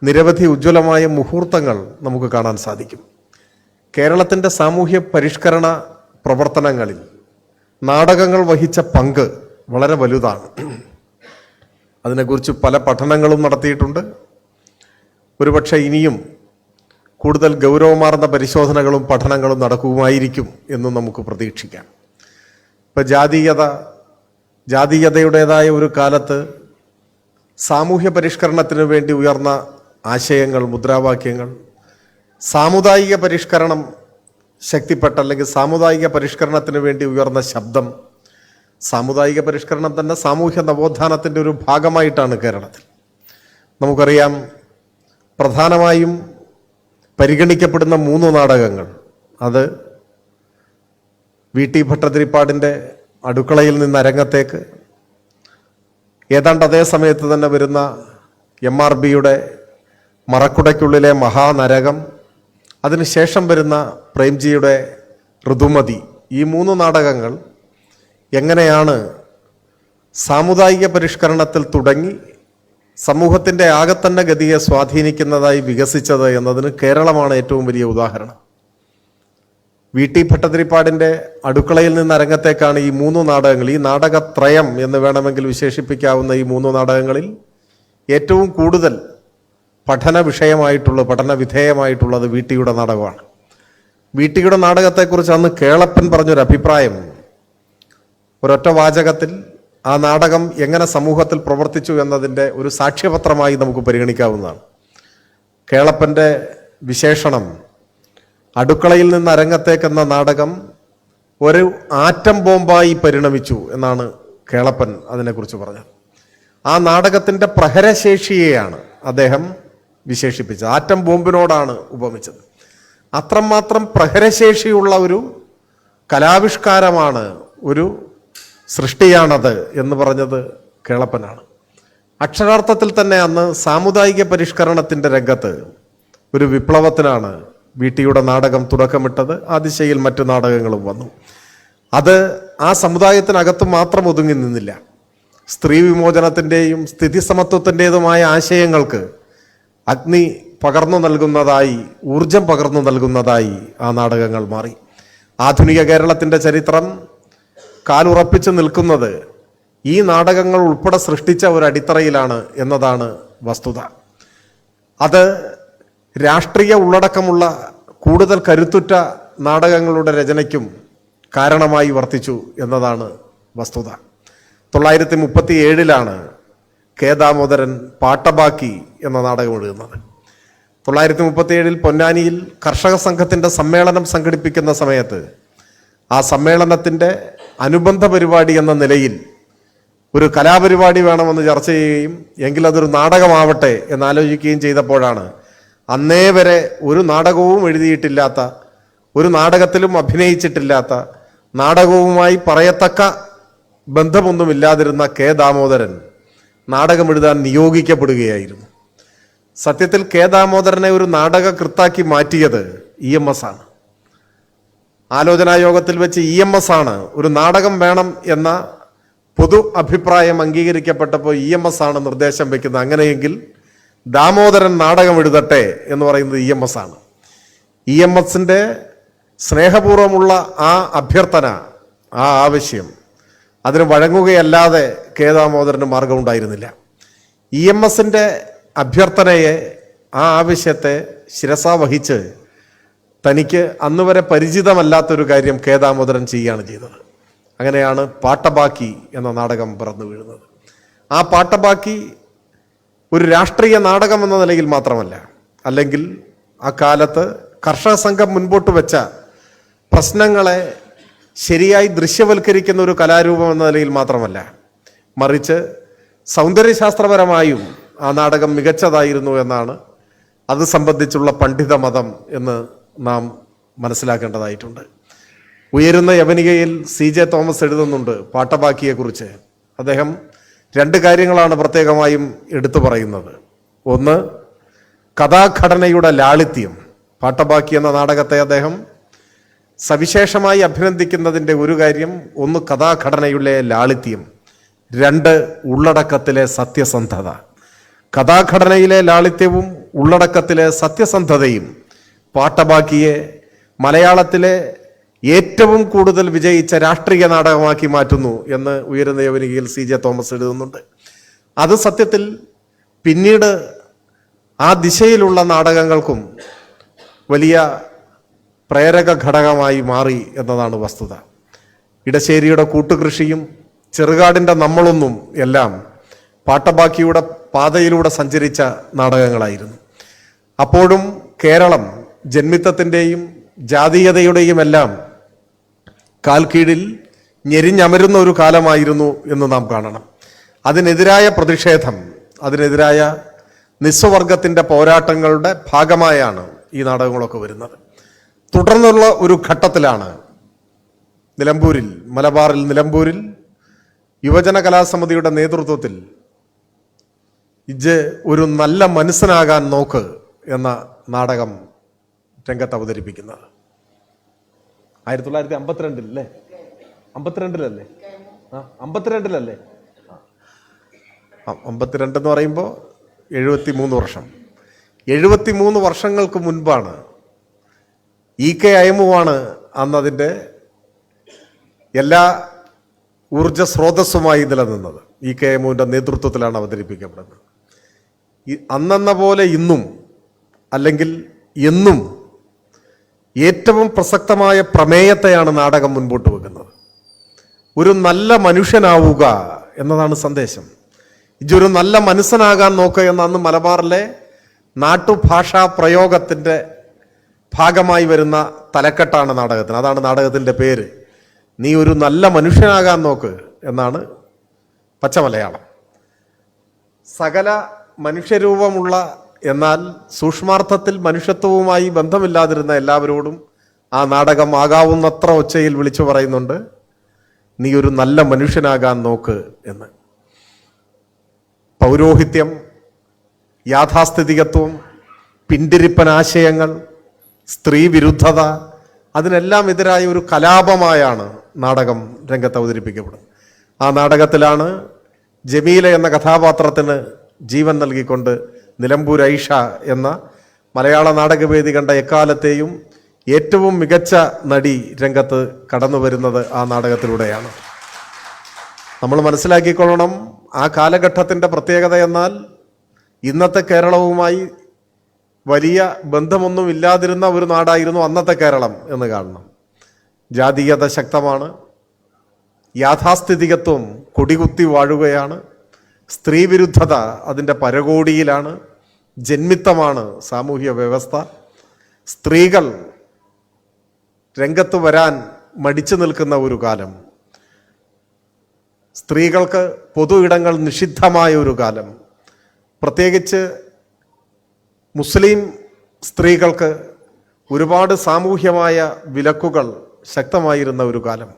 നിരവധി ഉജ്ജ്വലമായ മുഹൂർത്തങ്ങൾ നമുക്ക് കാണാൻ സാധിക്കും. കേരളത്തിൻ്റെ സാമൂഹ്യ പരിഷ്കരണ പ്രവർത്തനങ്ങളിൽ നാടകങ്ങൾ വഹിച്ച പങ്ക് വളരെ വലുതാണ്. അതിനെക്കുറിച്ച് പല പഠനങ്ങളും നടത്തിയിട്ടുണ്ട്. ഒരുപക്ഷെ ഇനിയും കൂടുതൽ ഗൗരവമാർന്ന പരിശോധനകളും പഠനങ്ങളും നടക്കുമായിരിക്കും എന്നും നമുക്ക് പ്രതീക്ഷിക്കാം. ഇപ്പം ജാതീയതയുടേതായ ഒരു കാലത്ത് സാമൂഹ്യ പരിഷ്കരണത്തിന് വേണ്ടി ഉയർന്ന ആശയങ്ങൾ, മുദ്രാവാക്യങ്ങൾ, സാമുദായിക പരിഷ്കരണം ശക്തിപ്പെട്ട, അല്ലെങ്കിൽ സാമുദായിക പരിഷ്കരണത്തിന് വേണ്ടി ഉയർന്ന ശബ്ദം, സാമുദായിക പരിഷ്കരണം തന്നെ സാമൂഹ്യ നവോത്ഥാനത്തിൻ്റെ ഒരു ഭാഗമായിട്ടാണ് കേരളത്തിൽ. നമുക്കറിയാം, പ്രധാനമായും പരിഗണിക്കപ്പെടുന്ന 3 നാടകങ്ങൾ, അത് വി ടി ഭട്ടതിരിപ്പാടിൻ്റെ അടുക്കളയിൽ നിന്ന് അരങ്ങത്തേക്ക്, ഏതാണ്ട് അതേ സമയത്ത് തന്നെ വരുന്ന MRBയുടെ മറക്കുടയ്ക്കുള്ളിലെ മഹാനരകം, അതിനുശേഷം വരുന്ന പ്രേംജിയുടെ ഋതുമതി. ഈ 3 നാടകങ്ങൾ എങ്ങനെയാണ് സാമുദായിക പരിഷ്കരണത്തിൽ തുടങ്ങി സമൂഹത്തിൻ്റെ ആകത്തന്നെ ഗതിയെ സ്വാധീനിക്കുന്നതായി വികസിച്ചത് എന്നതിന് കേരളമാണ് ഏറ്റവും വലിയ ഉദാഹരണം. വി ടി ഭട്ടതിരിപ്പാടിൻ്റെ അടുക്കളയിൽ നിന്ന് അരങ്ങത്തേക്കാണ് ഈ 3 നാടകങ്ങൾ, ഈ നാടകത്രയം എന്ന് വേണമെങ്കിൽ വിശേഷിപ്പിക്കാവുന്ന ഈ 3 നാടകങ്ങളിൽ ഏറ്റവും കൂടുതൽ പഠന വിധേയമായിട്ടുള്ളത് വീട്ടിയുടെ നാടകമാണ്. വീട്ടിയുടെ നാടകത്തെക്കുറിച്ച് അന്ന് കേളപ്പൻ പറഞ്ഞൊരു അഭിപ്രായം ഒരൊറ്റ വാചകത്തിൽ ആ നാടകം എങ്ങനെ സമൂഹത്തിൽ പ്രവർത്തിച്ചു എന്നതിൻ്റെ ഒരു സാക്ഷ്യപത്രമായി നമുക്ക് പരിഗണിക്കാവുന്നതാണ്. കേളപ്പൻ്റെ വിശേഷണം അടുക്കളയിൽ നിന്ന് അരങ്ങത്തേക്കെന്ന നാടകം ഒരു ആറ്റം ബോംബായി പരിണമിച്ചു എന്നാണ് കേളപ്പൻ അതിനെക്കുറിച്ച് പറഞ്ഞത്. ആ നാടകത്തിൻ്റെ പ്രഹരശേഷിയെയാണ് അദ്ദേഹം വിശേഷിപ്പിച്ചത്. ആറ്റം ബോംബിനോടാണ് ഉപമിച്ചത്. അത്രമാത്രം പ്രഹരശേഷിയുള്ള ഒരു കലാവിഷ്കാരമാണ്, ഒരു സൃഷ്ടിയാണത് എന്ന് പറഞ്ഞത് കേളപ്പനാണ്. അക്ഷരാർത്ഥത്തിൽ തന്നെ അന്ന് സാമുദായിക പരിഷ്കരണത്തിൻ്റെ രംഗത്ത് ഒരു വിപ്ലവത്തിനാണ് വീട്ടിയുടെ നാടകം തുടക്കമിട്ടത്. ആ ദിശയിൽ മറ്റു നാടകങ്ങളും വന്നു. അത് ആ സമുദായത്തിനകത്ത് മാത്രം ഒതുങ്ങി നിന്നില്ല. സ്ത്രീ വിമോചനത്തിൻ്റെയും സ്ഥിതിസമത്വത്തിൻ്റെതുമായ ആശയങ്ങൾക്ക് അഗ്നി പകർന്നു നൽകുന്നതായി, ഊർജം പകർന്നു നൽകുന്നതായി ആ നാടകങ്ങൾ മാറി. ആധുനിക കേരളത്തിൻ്റെ ചരിത്രം കാലുറപ്പിച്ച് നിൽക്കുന്നത് ഈ നാടകങ്ങൾ ഉൾപ്പെടെ സൃഷ്ടിച്ച ഒരു അടിത്തറയിലാണ് എന്നതാണ് വസ്തുത. അത് രാഷ്ട്രീയ ഉള്ളടക്കമുള്ള കൂടുതൽ കരുത്തുറ്റ നാടകങ്ങളുടെ രചനയ്ക്കും കാരണമായി വർത്തിച്ചു എന്നതാണ് വസ്തുത. 1937 കെ ദാമോദരൻ പാട്ടബാക്കി എന്ന നാടകം എഴുതുന്നത്. 1937 പൊന്നാനിയിൽ കർഷക സംഘത്തിൻ്റെ സമ്മേളനം സംഘടിപ്പിക്കുന്ന സമയത്ത് ആ സമ്മേളനത്തിൻ്റെ അനുബന്ധ പരിപാടി എന്ന നിലയിൽ ഒരു കലാപരിപാടി വേണമെന്ന് ചർച്ച ചെയ്യുകയും എങ്കിലതൊരു നാടകമാവട്ടെ എന്നാലോചിക്കുകയും ചെയ്തപ്പോഴാണ് അന്നേ വരെ ഒരു നാടകവും എഴുതിയിട്ടില്ലാത്ത, ഒരു നാടകത്തിലും അഭിനയിച്ചിട്ടില്ലാത്ത, നാടകവുമായി പറയത്തക്ക ബന്ധമൊന്നുമില്ലാതിരുന്ന കെ ദാമോദരൻ നാടകം എഴുതാൻ നിയോഗിക്കപ്പെടുകയായിരുന്നു. സത്യത്തിൽ കെ ദാമോദരനെ ഒരു നാടകകൃത്താക്കി മാറ്റിയത് EMS ആണ്. ആലോചനായോഗത്തിൽ വെച്ച് EMS ആണ് ഒരു നാടകം വേണം എന്ന പൊതു അഭിപ്രായം അംഗീകരിക്കപ്പെട്ടപ്പോൾ EMS ആണ് നിർദ്ദേശം വയ്ക്കുന്നത്. അങ്ങനെയെങ്കിൽ ദാമോദരൻ നാടകം എഴുതട്ടെ എന്ന് പറയുന്നത് EMS ആണ്. EMSന്റെ സ്നേഹപൂർവ്വമുള്ള ആ അഭ്യർത്ഥന, ആ ആവശ്യം, അതിന് വഴങ്ങുകയല്ലാതെ കെ ദാമോദരന് മാർഗമുണ്ടായിരുന്നില്ല. EMSന്റെ അഭ്യർത്ഥനയെ, ആ ആവശ്യത്തെ ശിരസാ വഹിച്ച് തനിക്ക് അന്നുവരെ പരിചിതമല്ലാത്തൊരു കാര്യം കെ ദാമോദരൻ ചെയ്യുകയാണ് ചെയ്തത്. അങ്ങനെയാണ് പാട്ടബാക്കി എന്ന നാടകം പിറന്നു വീഴുന്നത്. ആ പാട്ടബാക്കി ഒരു രാഷ്ട്രീയ നാടകം എന്ന നിലയിൽ മാത്രമല്ല, അല്ലെങ്കിൽ ആ കാലത്ത് കർഷക സംഘം മുൻപോട്ട് വെച്ച പ്രശ്നങ്ങളെ ശരിയായി ദൃശ്യവൽക്കരിക്കുന്ന ഒരു കലാരൂപം എന്ന നിലയിൽ മാത്രമല്ല, മറിച്ച് സൗന്ദര്യശാസ്ത്രപരമായും ആ നാടകം മികച്ചതായിരുന്നു എന്നാണ് അത് സംബന്ധിച്ചുള്ള പണ്ഡിത മതം എന്ന് നാം മനസ്സിലാക്കേണ്ടതായിട്ടുണ്ട്. ഉയരുന്ന യവനികയിൽ CJ തോമസ് എഴുതുന്നുണ്ട് പാട്ടബാക്കിയെക്കുറിച്ച്. അദ്ദേഹം 2 കാര്യങ്ങളാണ് പ്രത്യേകമായും എടുത്തു പറയുന്നത്. ഒന്ന്, കഥാഘടനയുടെ ലാളിത്യം. പാട്ടബാക്കി എന്ന നാടകത്തെ അദ്ദേഹം സവിശേഷമായി അഭിനന്ദിക്കുന്നതിൻ്റെ ഒരു കാര്യം, ഒന്ന് കഥാഘടനയുടെ ലാളിത്യം, 2 ഉള്ളടക്കത്തിലെ സത്യസന്ധത. കഥാഘടനയിലെ ലാളിത്യവും ഉള്ളടക്കത്തിലെ സത്യസന്ധതയും പാട്ടബാക്കിയെ മലയാളത്തിലെ ഏറ്റവും കൂടുതൽ വിജയിച്ച രാഷ്ട്രീയ നാടകമാക്കി മാറ്റുന്നു എന്ന് ഉയരുന്ന യവനികയിൽ CJ തോമസ് എഴുതുന്നുണ്ട്. അത് സത്യത്തിൽ പിന്നീട് ആ ദിശയിലുള്ള നാടകങ്ങൾക്കും വലിയ പ്രേരക ഘടകമായി മാറി എന്നതാണ് വസ്തുത. ഇടശ്ശേരിയുടെ കൂട്ടുകൃഷിയും ചെറുകാടിൻ്റെ നമ്മളൊന്നും എല്ലാം പാട്ടബാക്കിയുടെ പാതയിലൂടെ സഞ്ചരിച്ച നാടകങ്ങളായിരുന്നു. അപ്പോഴും കേരളം ജന്മിത്തത്തിൻ്റെയും ജാതീയതയുടെയും എല്ലാം കാൽക്കീഴിൽ ഞെരിഞ്ഞമരുന്ന ഒരു കാലമായിരുന്നു എന്ന് നാം കാണണം. അതിനെതിരായ പ്രതിഷേധം, അതിനെതിരായ നിസ്വവർഗത്തിൻ്റെ പോരാട്ടങ്ങളുടെ ഭാഗമായാണ് ഈ നാടകങ്ങളൊക്കെ വരുന്നത്. തുടർന്നുള്ള ഒരു ഘട്ടത്തിലാണ് നിലമ്പൂരിൽ, മലബാറിൽ നിലമ്പൂരിൽ യുവജന കലാസമിതിയുടെ നേതൃത്വത്തിൽ ഇജ് ഒരു നല്ല മനുഷ്യനാകാൻ നോക്ക് എന്ന നാടകം രംഗത്ത് അവതരിപ്പിക്കുന്നത്. 1952 അല്ലേ? 52-ലല്ലേ? 52-ലല്ലേ? 52 എന്ന് പറയുമ്പോൾ 73 വർഷം. 73 വർഷങ്ങൾക്ക് മുൻപാണ് EK അയമുവാണ് അന്നതിൻ്റെ എല്ലാ ഊർജ സ്രോതസ്സുമായി നിലനിന്നത്. EK അയമുവിൻ്റെ നേതൃത്വത്തിലാണ് അവതരിപ്പിക്കപ്പെടുന്നത്. അന്നെന്ന പോലെ ഇന്നും അല്ലെങ്കിൽ എന്നും ഏറ്റവും പ്രസക്തമായ പ്രമേയത്തെയാണ് നാടകം മുൻപോട്ട് വെക്കുന്നത്. ഒരു നല്ല മനുഷ്യനാവുക എന്നതാണ് സന്ദേശം. ഇതൊരു നല്ല മനുഷ്യനാകാൻ നോക്കുക എന്ന അന്ന് മലബാറിലെ നാട്ടുഭാഷാ പ്രയോഗത്തിൻ്റെ ഭാഗമായി വരുന്ന തലക്കെട്ടാണ് നാടകത്തിന്. അതാണ് നാടകത്തിൻ്റെ പേര്. നീ ഒരു നല്ല മനുഷ്യനാകാൻ നോക്ക് എന്നാണ് പച്ചമലയാളം. സകല മനുഷ്യരൂപമുള്ള എന്നാൽ സൂക്ഷ്മാർത്ഥത്തിൽ മനുഷ്യത്വവുമായി ബന്ധമില്ലാതിരുന്ന എല്ലാവരോടും ആ നാടകം ആകാവുന്നത്ര ഒച്ചയിൽ വിളിച്ചു പറയുന്നുണ്ട്, നീ ഒരു നല്ല മനുഷ്യനാകാൻ നോക്ക് എന്ന്. പൗരോഹിത്യം, യാഥാസ്ഥിതികത്വം, പിന്തിരിപ്പനാശയങ്ങൾ, സ്ത്രീ വിരുദ്ധത, അതിനെല്ലാം എതിരായ ഒരു കലാപമായാണ് നാടകം രംഗത്ത് അവതരിപ്പിക്കപ്പെടുന്നത്. ആ നാടകത്തിലാണ് ജമീല എന്ന കഥാപാത്രത്തിന് ജീവൻ നൽകിക്കൊണ്ട് നിലമ്പൂർ ഐഷ എന്ന മലയാള നാടകവേദി കണ്ട എക്കാലത്തെയും ഏറ്റവും മികച്ച നടി രംഗത്ത് കടന്നു വരുന്നത് ആ നാടകത്തിലൂടെയാണ്. നമ്മൾ മനസ്സിലാക്കിക്കൊള്ളണം, ആ കാലഘട്ടത്തിൻ്റെ പ്രത്യേകത എന്നാൽ ഇന്നത്തെ കേരളവുമായി വലിയ ബന്ധമൊന്നും ഇല്ലാതിരുന്ന ഒരു നാടായിരുന്നു അന്നത്തെ കേരളം എന്ന് കാണണം. ജാതീയത ശക്തമാണ്, യാഥാസ്ഥിതികത്വം കൊടികുത്തി വാഴുകയാണ്, സ്ത്രീ വിരുദ്ധത അതിൻ്റെ പരകോടിയിലാണ്, ജന്മിത്തമാണ് സാമൂഹ്യ വ്യവസ്ഥ, സ്ത്രീകൾ രംഗത്ത് വരാൻ മടിച്ചു നിൽക്കുന്ന ഒരു കാലം, സ്ത്രീകൾക്ക് പൊതു ഇടങ്ങൾ നിഷിദ്ധമായ ഒരു കാലം, പ്രത്യേകിച്ച് മുസ്ലിം സ്ത്രീകൾക്ക് ഒരുപാട് സാമൂഹ്യമായ വിലക്കുകൾ ശക്തമായിരുന്ന ഒരു കാലം.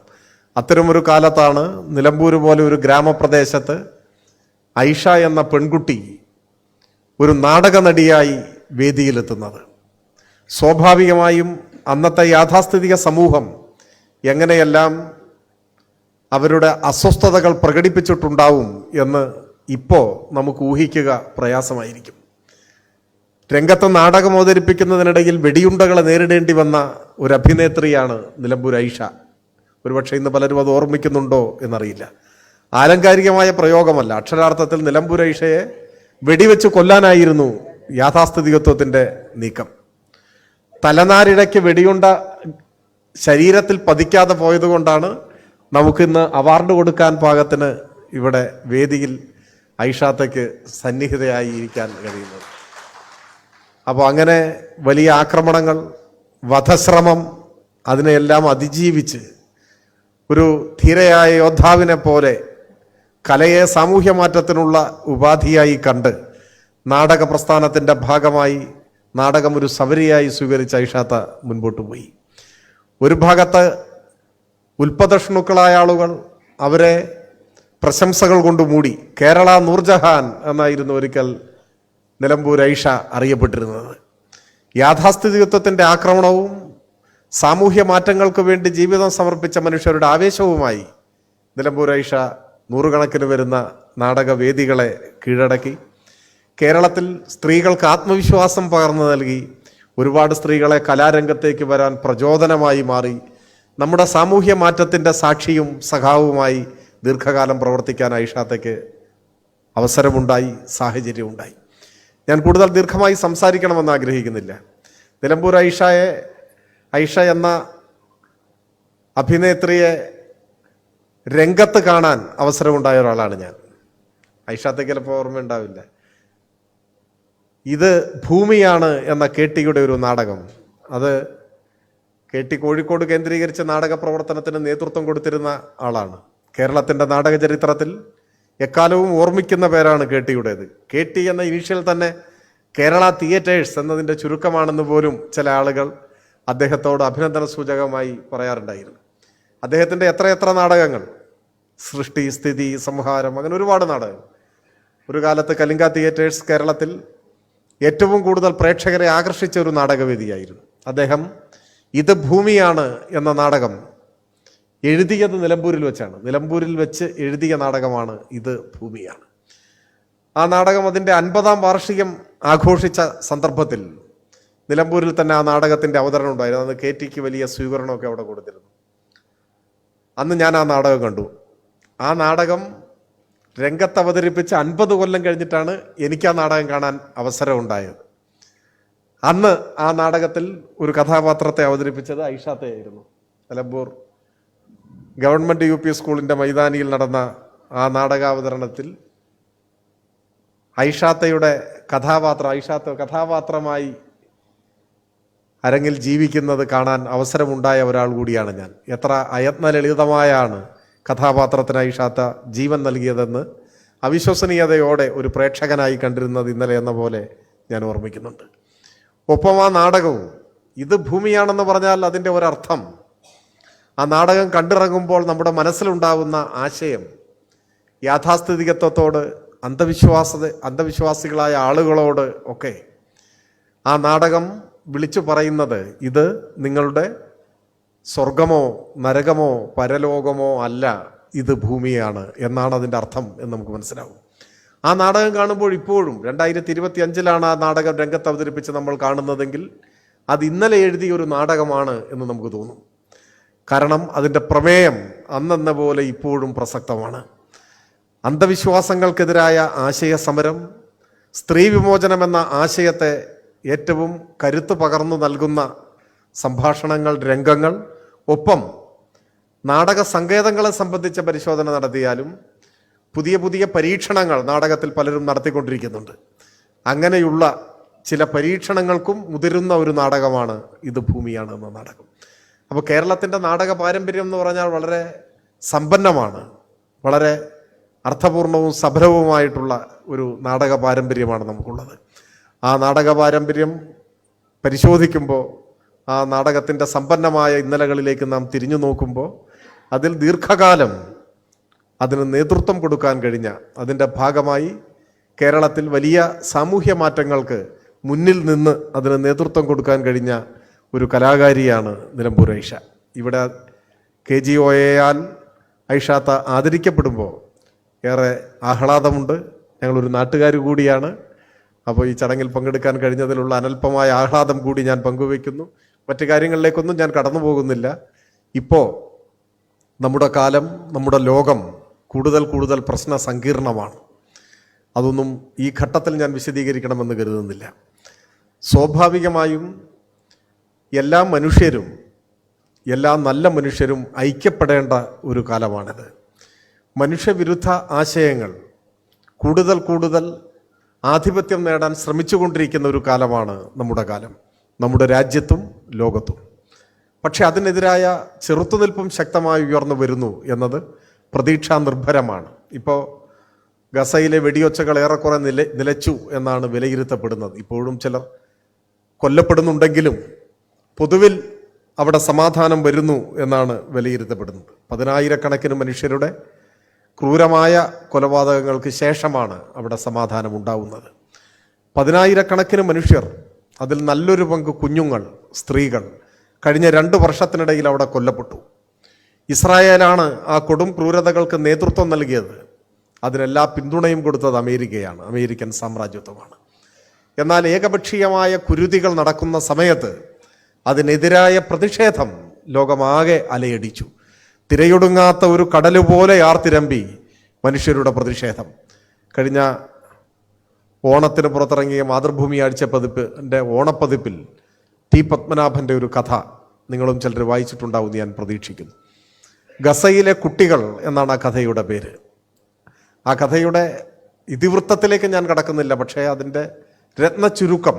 അത്തരമൊരു കാലത്താണ് നിലമ്പൂർ പോലെ ഒരു ഗ്രാമപ്രദേശത്ത് ഐഷ എന്ന പെൺകുട്ടി ഒരു നാടക നടിയായി വേദിയിലെത്തുന്നത്. സ്വാഭാവികമായും അന്നത്തെ യാഥാസ്ഥിതിക സമൂഹം എങ്ങനെയെല്ലാം അവരുടെ അസ്വസ്ഥതകൾ പ്രകടിപ്പിച്ചിട്ടുണ്ടാവും എന്ന് ഇപ്പോൾ നമുക്ക് ഊഹിക്കുക പ്രയാസമായിരിക്കും. രംഗത്ത് നാടകം അവതരിപ്പിക്കുന്നതിനിടയിൽ വെടിയുണ്ടകളെ നേരിടേണ്ടി വന്ന ഒരു അഭിനേത്രിയാണ് നിലമ്പൂർ ഐഷ. ഒരുപക്ഷെ ഇന്ന് പലരും അത് ഓർമ്മിക്കുന്നുണ്ടോ എന്നറിയില്ല. ആലങ്കാരികമായ പ്രയോഗമല്ല, അക്ഷരാർത്ഥത്തിൽ നിലമ്പൂർ ഐഷയെ വെടിവെച്ച് കൊല്ലാനായിരുന്നു യാഥാസ്ഥിതികത്വത്തിൻ്റെ നീക്കം. തലനാരിഴയ്ക്ക് വെടിയുണ്ട ശരീരത്തിൽ പതിക്കാതെ പോയതുകൊണ്ടാണ് നമുക്കിന്ന് അവാർഡ് കൊടുക്കാൻ പാകത്തിന് ഇവിടെ വേദിയിൽ ഐഷാത്തയ്ക്ക് സന്നിഹിതയായി ഇരിക്കാൻ കഴിയുന്നത്. അപ്പോൾ അങ്ങനെ വലിയ ആക്രമണങ്ങൾ, വധശ്രമം, അതിനെയെല്ലാം അതിജീവിച്ച് ഒരു ധീരയായ യോദ്ധാവിനെ പോലെ കലയെ സാമൂഹ്യ മാറ്റത്തിനുള്ള ഉപാധിയായി കണ്ട് നാടക പ്രസ്ഥാനത്തിൻ്റെ ഭാഗമായി നാടകം ഒരു സവരിയായി സ്വീകരിച്ച ഐഷാത്ത മുൻപോട്ട് പോയി. ഒരു ഭാഗത്ത് ഉൽപ്പദഷ്ണുക്കളായ ആളുകൾ അവരെ പ്രശംസകൾ കൊണ്ട് മൂടി. കേരള നൂർജഹാൻ എന്നായിരുന്നു ഒരിക്കൽ നിലമ്പൂർ ഐഷ അറിയപ്പെട്ടിരുന്നത്. യാഥാസ്ഥിതികത്വത്തിൻ്റെ ആക്രമണവും സാമൂഹ്യ മാറ്റങ്ങൾക്ക് വേണ്ടി ജീവിതം സമർപ്പിച്ച മനുഷ്യരുടെ ആവേശവുമായി നിലമ്പൂർ ഐഷ നൂറുകണക്കിന് വരുന്ന നാടകവേദികളെ കീഴടക്കി. കേരളത്തിൽ സ്ത്രീകൾക്ക് ആത്മവിശ്വാസം പകർന്നു നൽകി. ഒരുപാട് സ്ത്രീകളെ കലാരംഗത്തേക്ക് വരാൻ പ്രചോദനമായി മാറി. നമ്മുടെ സാമൂഹ്യ മാറ്റത്തിൻ്റെ സാക്ഷിയും സഖാവുമായി ദീർഘകാലം പ്രവർത്തിക്കാൻ ഐഷാത്തയ്ക്ക് അവസരമുണ്ടായി, സാഹചര്യമുണ്ടായി. ഞാൻ കൂടുതൽ ദീർഘമായി സംസാരിക്കണമെന്ന് ആഗ്രഹിക്കുന്നില്ല. നിലമ്പൂർ ഐഷ എന്ന അഭിനേത്രിയെ രംഗത്ത് കാണാൻ അവസരമുണ്ടായ ഒരാളാണ് ഞാൻ. ഐഷാത്തയ്ക്ക് ചിലപ്പോൾ ഓർമ്മയുണ്ടാവില്ല. ഇത് ഭൂമിയാണ് എന്ന KT-യുടെ ഒരു നാടകം, അത് KT കോഴിക്കോട് കേന്ദ്രീകരിച്ച് നാടക പ്രവർത്തനത്തിന് നേതൃത്വം കൊടുത്തിരുന്ന ആളാണ്. കേരളത്തിൻ്റെ നാടക ചരിത്രത്തിൽ എക്കാലവും ഓർമ്മിക്കുന്ന പേരാണ് KT-യുടേത്. KT എന്ന ഇനീഷ്യൽ തന്നെ കേരള തിയേറ്റേഴ്സ് എന്നതിൻ്റെ ചുരുക്കമാണെന്ന് പോലും ചില ആളുകൾ അദ്ദേഹത്തോട് അഭിനന്ദന സൂചകമായി പറയാറുണ്ടായിരുന്നു. അദ്ദേഹത്തിൻ്റെ എത്രയെത്ര നാടകങ്ങൾ, സൃഷ്ടി, സ്ഥിതി, സംഹാരം, അങ്ങനെ ഒരുപാട് നാടകങ്ങൾ. ഒരു കാലത്ത് കലിംഗ തിയേറ്റേഴ്സ് കേരളത്തിൽ ഏറ്റവും കൂടുതൽ പ്രേക്ഷകരെ ആകർഷിച്ച ഒരു നാടകവേദിയായിരുന്നു. അദ്ദേഹം ഇത് ഭൂമിയാണ് എന്ന നാടകം എഴുതിയത് നിലമ്പൂരിൽ വെച്ചാണ്. നിലമ്പൂരിൽ വെച്ച് എഴുതിയ നാടകമാണ് ഇത് ഭൂമിയാണ്. ആ നാടകം അതിൻ്റെ 50-ാം വാർഷികം ആഘോഷിച്ച സന്ദർഭത്തിൽ നിലമ്പൂരിൽ തന്നെ ആ നാടകത്തിൻ്റെ അവതരണം ഉണ്ടായിരുന്നു. അന്ന് KT-ക്ക് വലിയ സ്വീകരണമൊക്കെ അവിടെ കൊടുത്തിരുന്നു. അന്ന് ഞാൻ ആ നാടകം കണ്ടു. ആ നാടകം രംഗത്ത് അവതരിപ്പിച്ച് 50 കൊല്ലം കഴിഞ്ഞിട്ടാണ് എനിക്ക് ആ നാടകം കാണാൻ അവസരം ഉണ്ടായത്. അന്ന് ആ നാടകത്തിൽ ഒരു കഥാപാത്രത്തെ അവതരിപ്പിച്ചത് ഐഷാത്തയായിരുന്നു. നിലമ്പൂർ ഗവൺമെൻറ് UP സ്കൂളിൻ്റെ മൈതാനിയിൽ നടന്ന ആ നാടകാവതരണത്തിൽ ഐഷാത്തയുടെ കഥാപാത്രമായി അരങ്ങിൽ ജീവിക്കുന്നത് കാണാൻ അവസരമുണ്ടായ ഒരാൾ കൂടിയാണ് ഞാൻ. എത്ര അയത്നലളിതമായാണ് കഥാപാത്രത്തിന് ഐഷാത്ത ജീവൻ നൽകിയതെന്ന് അവിശ്വസനീയതയോടെ ഒരു പ്രേക്ഷകനായി കണ്ടിരുന്നത് ഇന്നലെ എന്ന പോലെ ഞാൻ ഓർമ്മിക്കുന്നുണ്ട്. ഒപ്പം ആ നാടകവും ഇത് ഭൂമിയാണെന്ന് പറഞ്ഞാൽ അതിൻ്റെ ഒരർത്ഥം, ആ നാടകം കണ്ടിറങ്ങുമ്പോൾ നമ്മുടെ മനസ്സിലുണ്ടാവുന്ന ആശയം യാഥാസ്ഥിതികത്വത്തോട് അന്ധവിശ്വാസികളായ ആളുകളോട് ഒക്കെ ആ നാടകം വിളിച്ചു പറയുന്നത് ഇത് നിങ്ങളുടെ സ്വർഗമോ നരകമോ പരലോകമോ അല്ല, ഇത് ഭൂമിയാണ് എന്നാണ് അതിൻ്റെ അർത്ഥം എന്ന് നമുക്ക് മനസ്സിലാവും. ആ നാടകം കാണുമ്പോൾ ഇപ്പോഴും 2025 ആ നാടകം രംഗത്ത് അവതരിപ്പിച്ച് നമ്മൾ കാണുന്നതെങ്കിൽ അത് ഇന്നലെ എഴുതിയ ഒരു നാടകമാണ് എന്ന് നമുക്ക് തോന്നും. കാരണം അതിൻ്റെ പ്രമേയം അന്നെന്ന പോലെ ഇപ്പോഴും പ്രസക്തമാണ്. അന്ധവിശ്വാസങ്ങൾക്കെതിരായ ആശയ സമരം, സ്ത്രീ വിമോചനം എന്ന ആശയത്തെ ഏറ്റവും കരുത്ത് പകർന്നു നൽകുന്ന സംഭാഷണങ്ങൾ, രംഗങ്ങൾ, ഒപ്പം നാടക സങ്കേതങ്ങളെ സംബന്ധിച്ച പരിശോധന നടത്തിയാലും പുതിയ പുതിയ പരീക്ഷണങ്ങൾ നാടകത്തിൽ പലരും നടത്തിക്കൊണ്ടിരിക്കുന്നുണ്ട്. അങ്ങനെയുള്ള ചില പരീക്ഷണങ്ങൾക്കും മുതിരുന്ന ഒരു നാടകമാണ് ഇത് ഭൂമിയാണ് എന്ന നാടകം. അപ്പോൾ കേരളത്തിൻ്റെ നാടക പാരമ്പര്യം എന്ന് പറഞ്ഞാൽ വളരെ സമ്പന്നമാണ്, വളരെ അർത്ഥപൂർണവും സഫലവുമായിട്ടുള്ള ഒരു നാടക പാരമ്പര്യമാണ് നമുക്കുള്ളത്. ആ നാടക പാരമ്പര്യം പരിശോധിക്കുമ്പോൾ, ആ നാടകത്തിൻ്റെ സമ്പന്നമായ ഇന്നലകളിലേക്ക് നാം തിരിഞ്ഞു നോക്കുമ്പോൾ അതിൽ ദീർഘകാലം അതിന് നേതൃത്വം കൊടുക്കാൻ കഴിഞ്ഞ, അതിൻ്റെ ഭാഗമായി കേരളത്തിൽ വലിയ സാമൂഹ്യ മാറ്റങ്ങൾക്ക് മുന്നിൽ നിന്ന് അതിന് നേതൃത്വം കൊടുക്കാൻ കഴിഞ്ഞ ഒരു കലാകാരിയാണ് നിലമ്പൂർ ഐഷ. ഇവിടെ KGOAയാൽ ഐഷാത്ത ആദരിക്കപ്പെടുമ്പോൾ ഏറെ ആഹ്ലാദമുണ്ട്. ഞങ്ങളൊരു നാട്ടുകാർ കൂടിയാണ്. അപ്പോൾ ഈ ചടങ്ങിൽ പങ്കെടുക്കാൻ കഴിഞ്ഞതിലുള്ള അനൽപമായ ആഹ്ലാദം കൂടി ഞാൻ പങ്കുവയ്ക്കുന്നു. മറ്റു കാര്യങ്ങളിലേക്കൊന്നും ഞാൻ കടന്നു പോകുന്നില്ല. ഇപ്പോൾ നമ്മുടെ കാലം, നമ്മുടെ ലോകം കൂടുതൽ പ്രശ്ന സങ്കീർണമാണ്. അതൊന്നും ഈ ഘട്ടത്തിൽ ഞാൻ വിശദീകരിക്കണമെന്ന് കരുതുന്നില്ല. സ്വാഭാവികമായും എല്ലാ മനുഷ്യരും, എല്ലാ നല്ല മനുഷ്യരും ഐക്യപ്പെടേണ്ട ഒരു കാലമാണിത്. മനുഷ്യവിരുദ്ധ ആശയങ്ങൾ കൂടുതൽ ആധിപത്യം നേടാൻ ശ്രമിച്ചുകൊണ്ടിരിക്കുന്ന ഒരു കാലമാണ് നമ്മുടെ കാലം, നമ്മുടെ രാജ്യത്തും ലോകത്തും. പക്ഷെ അതിനെതിരായ ചെറുത്തുനിൽപ്പും ശക്തമായി ഉയർന്നു വരുന്നു എന്നത് പ്രതീക്ഷാ നിർഭരമാണ്. ഇപ്പോൾ ഗസയിലെ വെടിയൊച്ചകൾ ഏറെക്കുറെ നിലച്ചു എന്നാണ് വിലയിരുത്തപ്പെടുന്നത്. ഇപ്പോഴും ചിലർ കൊല്ലപ്പെടുന്നുണ്ടെങ്കിലും പൊതുവിൽ അവിടെ സമാധാനം വരുന്നു എന്നാണ് വിലയിരുത്തപ്പെടുന്നത്. 10,000-കണക്കിന് മനുഷ്യരുടെ ക്രൂരമായ കൊലപാതകങ്ങൾക്ക് ശേഷമാണ് അവിടെ സമാധാനം ഉണ്ടാവുന്നത്. 10,000-കണക്കിന് മനുഷ്യർ, അതിൽ നല്ലൊരു പങ്ക് കുഞ്ഞുങ്ങൾ, സ്ത്രീകൾ കഴിഞ്ഞ 2 വർഷത്തിനിടയിൽ അവിടെ കൊല്ലപ്പെട്ടു. ഇസ്രായേലാണ് ആ കൊടും ക്രൂരതകൾക്ക് നേതൃത്വം നൽകിയത്. അതിനെല്ലാ പിന്തുണയും കൊടുത്തത് അമേരിക്കയാണ്, അമേരിക്കൻ സാമ്രാജ്യത്വമാണ്. എന്നാൽ ഏകപക്ഷീയമായ കുരുതികൾ നടക്കുന്ന സമയത്ത് അതിനെതിരായ പ്രതിഷേധം ലോകമാകെ അലയടിച്ചു. തിരയൊടുങ്ങാത്ത ഒരു കടല് പോലെ ആർത്തിരമ്പി മനുഷ്യരുടെ പ്രതിഷേധം. കഴിഞ്ഞ ഓണത്തിന് പുറത്തിറങ്ങിയ മാതൃഭൂമി ആഴ്ച പതിപ്പിൻ്റെ ഓണപ്പതിപ്പിൽ T. പത്മനാഭൻ്റെ ഒരു കഥ നിങ്ങളും ചിലർ വായിച്ചിട്ടുണ്ടാവും ഞാൻ പ്രതീക്ഷിക്കുന്നു. ഗസയിലെ കുട്ടികൾ എന്നാണ് ആ കഥയുടെ പേര്. ആ കഥയുടെ ഇതിവൃത്തത്തിലേക്ക് ഞാൻ കടക്കുന്നില്ല. പക്ഷേ അതിൻ്റെ രത്ന ചുരുക്കം,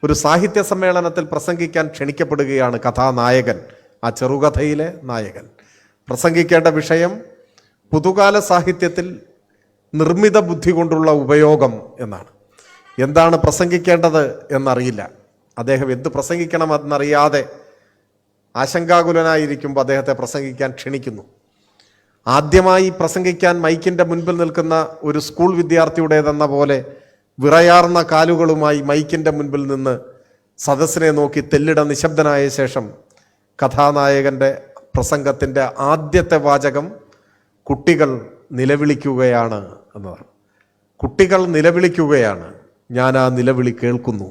ഒരു സാഹിത്യ സമ്മേളനത്തിൽ പ്രസംഗിക്കാൻ ക്ഷണിക്കപ്പെടുകയാണ് കഥാനായകൻ, ആ ചെറുകഥയിലെ നായകൻ. പ്രസംഗിക്കേണ്ട വിഷയം പുതുകാല സാഹിത്യത്തിൽ നിർമ്മിത ബുദ്ധി കൊണ്ടുള്ള ഉപയോഗം എന്നാണ്. എന്താണ് പ്രസംഗിക്കേണ്ടത് എന്നറിയില്ല. അദ്ദേഹം എന്ത് പ്രസംഗിക്കണമെന്നറിയാതെ ആശങ്കാകുലനായിരിക്കുമ്പോൾ അദ്ദേഹത്തെ പ്രസംഗിക്കാൻ ക്ഷണിക്കുന്നു. ആദ്യമായി പ്രസംഗിക്കാൻ മൈക്കിൻ്റെ മുൻപിൽ നിൽക്കുന്ന ഒരു സ്കൂൾ വിദ്യാർത്ഥിയുടേതെന്ന പോലെ വിറയാർന്ന കാലുകളുമായി മൈക്കിൻ്റെ മുൻപിൽ നിന്ന് സദസ്സിനെ നോക്കി തെല്ലിട നിശബ്ദനായ ശേഷം കഥാനായകൻ്റെ പ്രസംഗത്തിൻ്റെ ആദ്യത്തെ വാചകം കുട്ടികൾ നിലവിളിക്കുകയാണ് എന്നതാണ്. കുട്ടികൾ നിലവിളിക്കുകയാണ്, ഞാൻ ആ നിലവിളി കേൾക്കുന്നു,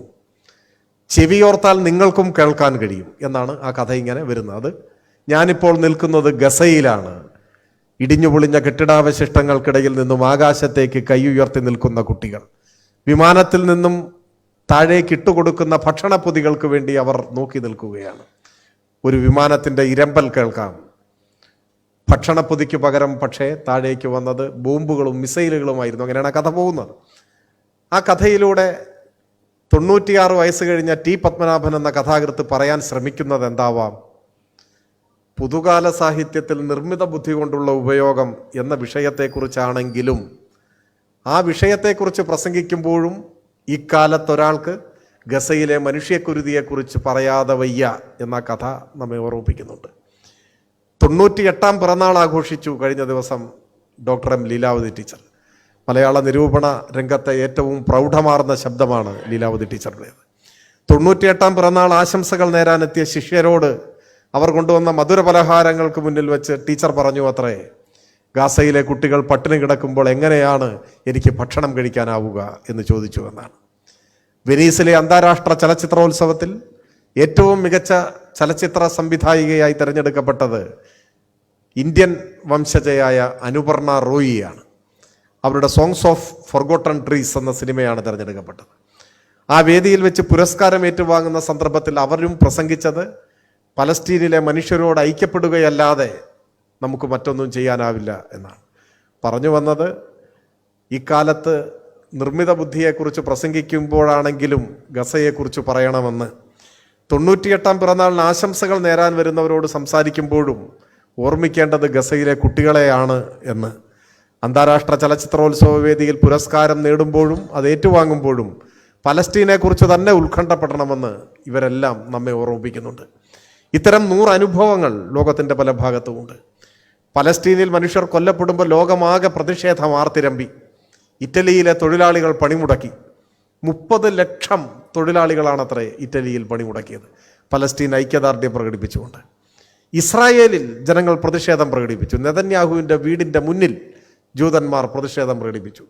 ചെവിയോർത്താൽ നിങ്ങൾക്കും കേൾക്കാൻ കഴിയും എന്നാണ് ആ കഥ ഇങ്ങനെ വരുന്നത്. ഞാനിപ്പോൾ നിൽക്കുന്നത് ഗസയിലാണ്. ഇടിഞ്ഞുപൊളിഞ്ഞ കെട്ടിടാവശിഷ്ടങ്ങൾക്കിടയിൽ നിന്നും ആകാശത്തേക്ക് കൈ ഉയർത്തി നിൽക്കുന്ന കുട്ടികൾ, വിമാനത്തിൽ നിന്നും താഴേക്ക് ഇട്ടുകൊടുക്കുന്ന ഭക്ഷണപ്പൊതികൾക്ക് വേണ്ടി അവർ നോക്കി നിൽക്കുകയാണ്. ഒരു വിമാനത്തിൻ്റെ ഇരമ്പൽ കേൾക്കാം. ഭക്ഷണപ്പൊതിക്ക് പകരം പക്ഷേ താഴേക്ക് വന്നത് ബോംബുകളും മിസൈലുകളുമായിരുന്നു. അങ്ങനെയാണ് കഥ പോകുന്നത്. ആ കഥയിലൂടെ 96 വയസ്സ് കഴിഞ്ഞ ടി പത്മനാഭൻ എന്ന കഥാകൃത്ത് പറയാൻ ശ്രമിക്കുന്നത് എന്താവാം? പുതുകാല സാഹിത്യത്തിൽ നിർമ്മിത ബുദ്ധി കൊണ്ടുള്ള ഉപയോഗം എന്ന വിഷയത്തെക്കുറിച്ചാണെങ്കിലും ആ വിഷയത്തെക്കുറിച്ച് പ്രസംഗിക്കുമ്പോഴും ഇക്കാലത്തൊരാൾക്ക് ഗസയിലെ മനുഷ്യക്കുരുതിയെക്കുറിച്ച് പറയാതെ വയ്യ എന്ന കഥ നമ്മെ ഓർമ്മിപ്പിക്കുന്നുണ്ട്. 98-ാം പിറന്നാൾ ആഘോഷിച്ചു കഴിഞ്ഞ ദിവസം ഡോക്ടർ എം ലീലാവതി ടീച്ചർ. മലയാള നിരൂപണ രംഗത്തെ ഏറ്റവും പ്രൗഢമാർന്ന ശബ്ദമാണ് ലീലാവതി ടീച്ചറുടേത്. 98-ാം പിറന്നാൾ ആശംസകൾ നേരാനെത്തിയ ശിഷ്യരോട് അവർ കൊണ്ടുവന്ന മധുര പലഹാരങ്ങൾക്ക് മുന്നിൽ വെച്ച് ടീച്ചർ പറഞ്ഞു അത്രേ, ഗാസയിലെ കുട്ടികൾ പട്ടിണി കിടക്കുമ്പോൾ എങ്ങനെയാണ് എനിക്ക് ഭക്ഷണം കഴിക്കാനാവുക എന്ന് ചോദിച്ചു എന്നാണ്. വെനീസിലെ അന്താരാഷ്ട്ര ചലച്ചിത്രോത്സവത്തിൽ ഏറ്റവും മികച്ച ചലച്ചിത്ര സംവിധായികയായി തിരഞ്ഞെടുക്കപ്പെട്ടത് ഇന്ത്യൻ വംശജയായ അനുപർണ റോയിയാണ്. അവരുടെ സോങ്സ് ഓഫ് ഫൊർഗോട്ടൺ ട്രീസ് എന്ന സിനിമയാണ് തിരഞ്ഞെടുക്കപ്പെട്ടത്. ആ വേദിയിൽ വെച്ച് പുരസ്കാരം ഏറ്റുവാങ്ങുന്ന സന്ദർഭത്തിൽ അവരും പ്രസംഗിച്ചത് പലസ്തീനിലെ മനുഷ്യരോട് ഐക്യപ്പെടുകയല്ലാതെ നമുക്ക് മറ്റൊന്നും ചെയ്യാനാവില്ല എന്നാണ് പറഞ്ഞു വന്നത്. ഇക്കാലത്ത് നിർമ്മിത ബുദ്ധിയെക്കുറിച്ച് പ്രസംഗിക്കുമ്പോഴാണെങ്കിലും ഗസയെക്കുറിച്ച് പറയണമെന്ന്, 98-ാം പിറന്നാളിന് ആശംസകൾ നേരാൻ വരുന്നവരോട് സംസാരിക്കുമ്പോഴും ഓർമ്മിക്കേണ്ടത് ഗസയിലെ കുട്ടികളെയാണ് എന്ന്. അന്താരാഷ്ട്ര ചലച്ചിത്രോത്സവ വേദിയിൽ പുരസ്കാരം നേടുമ്പോഴും അത് ഏറ്റുവാങ്ങുമ്പോഴും പലസ്തീനെക്കുറിച്ച് തന്നെ ഉത്കണ്ഠപ്പെടണമെന്ന് ഇവരെല്ലാം നമ്മെ ഓർമ്മിപ്പിക്കുന്നുണ്ട്. ഇത്തരം 100 അനുഭവങ്ങൾ ലോകത്തിൻ്റെ പല ഭാഗത്തുമുണ്ട്. പലസ്തീനിൽ മനുഷ്യർ കൊല്ലപ്പെടുമ്പോൾ ലോകമാകെ പ്രതിഷേധം ആർത്തിരമ്പി. ഇറ്റലിയിലെ തൊഴിലാളികൾ പണിമുടക്കി. 30 ലക്ഷം തൊഴിലാളികളാണത്രേ ഇറ്റലിയിൽ പണിമുടക്കിയത്, പലസ്തീൻ ഐക്യദാർഢ്യം പ്രകടിപ്പിച്ചുകൊണ്ട്. ഇസ്രായേലിൽ ജനങ്ങൾ പ്രതിഷേധം പ്രകടിപ്പിച്ചു. നെതന്യാഹുവിൻ്റെ വീടിൻ്റെ മുന്നിൽ ജൂതന്മാർ പ്രതിഷേധം പ്രകടിപ്പിച്ചു.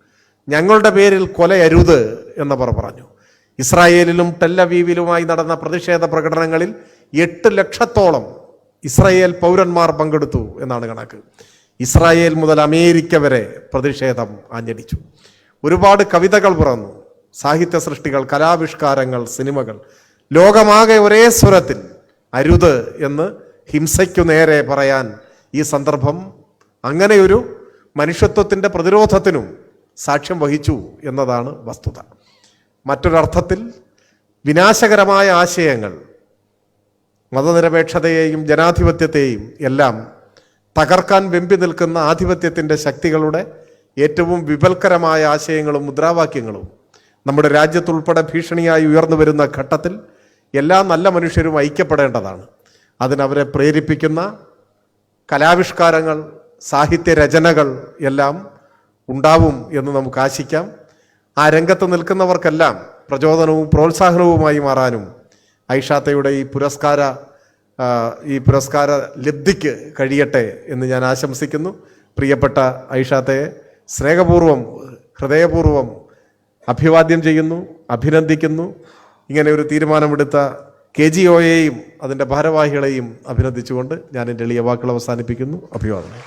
ഞങ്ങളുടെ പേരിൽ കൊലയരുത് എന്നവർ പറഞ്ഞു. ഇസ്രായേലിലും ടെല്ലവീവിലുമായി നടന്ന പ്രതിഷേധ പ്രകടനങ്ങളിൽ 8 ലക്ഷത്തോളം ഇസ്രായേൽ പൗരന്മാർ പങ്കെടുത്തു എന്നാണ് കണക്ക്. ഇസ്രായേൽ മുതൽ അമേരിക്ക വരെ പ്രതിഷേധം ആഞ്ഞടിച്ചു. ഒരുപാട് കവിതകൾ പിറന്നു, സാഹിത്യ സൃഷ്ടികൾ, കലാവിഷ്കാരങ്ങൾ, സിനിമകൾ. ലോകമാകെ ഒരേ സ്വരത്തിൽ അരുത് എന്ന് ഹിംസയ്ക്കു നേരെ പറയാൻ ഈ സന്ദർഭം അങ്ങനെയൊരു മനുഷ്യത്വത്തിൻ്റെ പ്രതിരോധത്തിനും സാക്ഷ്യം വഹിച്ചു എന്നതാണ് വസ്തുത. മറ്റൊരർത്ഥത്തിൽ വിനാശകരമായ ആശയങ്ങൾ, മതനിരപേക്ഷതയെയും ജനാധിപത്യത്തെയും എല്ലാം തകർക്കാൻ വെമ്പി നിൽക്കുന്ന ആധിപത്യത്തിൻ്റെ ശക്തികളുടെ ഏറ്റവും വിപൽക്കരമായ ആശയങ്ങളും മുദ്രാവാക്യങ്ങളും നമ്മുടെ രാജ്യത്തുൾപ്പെടെ ഭീഷണിയായി ഉയർന്നു വരുന്ന ഘട്ടത്തിൽ എല്ലാ നല്ല മനുഷ്യരും ഐക്യപ്പെടേണ്ടതാണ്. അതിനവരെ പ്രേരിപ്പിക്കുന്ന കലാവിഷ്കാരങ്ങൾ, സാഹിത്യരചനകൾ എല്ലാം ഉണ്ടാവും എന്ന് നമുക്ക് ആശിക്കാം. ആ രംഗത്ത് നിൽക്കുന്നവർക്കെല്ലാം പ്രചോദനവും പ്രോത്സാഹനവുമായി മാറാനും ഐഷാത്തയുടെ ഈ പുരസ്കാര ലബ്ധിക്ക് കഴിയട്ടെ എന്ന് ഞാൻ ആശംസിക്കുന്നു. പ്രിയപ്പെട്ട ഐഷാത്തയെ സ്നേഹപൂർവ്വം, ഹൃദയപൂർവ്വം അഭിവാദ്യം ചെയ്യുന്നു, അഭിനന്ദിക്കുന്നു. ഇങ്ങനെ ഒരു തീരുമാനമെടുത്ത KGOയെയും അതിൻ്റെ ഭാരവാഹികളെയും അഭിനന്ദിച്ചുകൊണ്ട് ഞാൻ എൻ്റെ എളിയ വാക്കുകൾ അവസാനിപ്പിക്കുന്നു. അഭിവാദനം.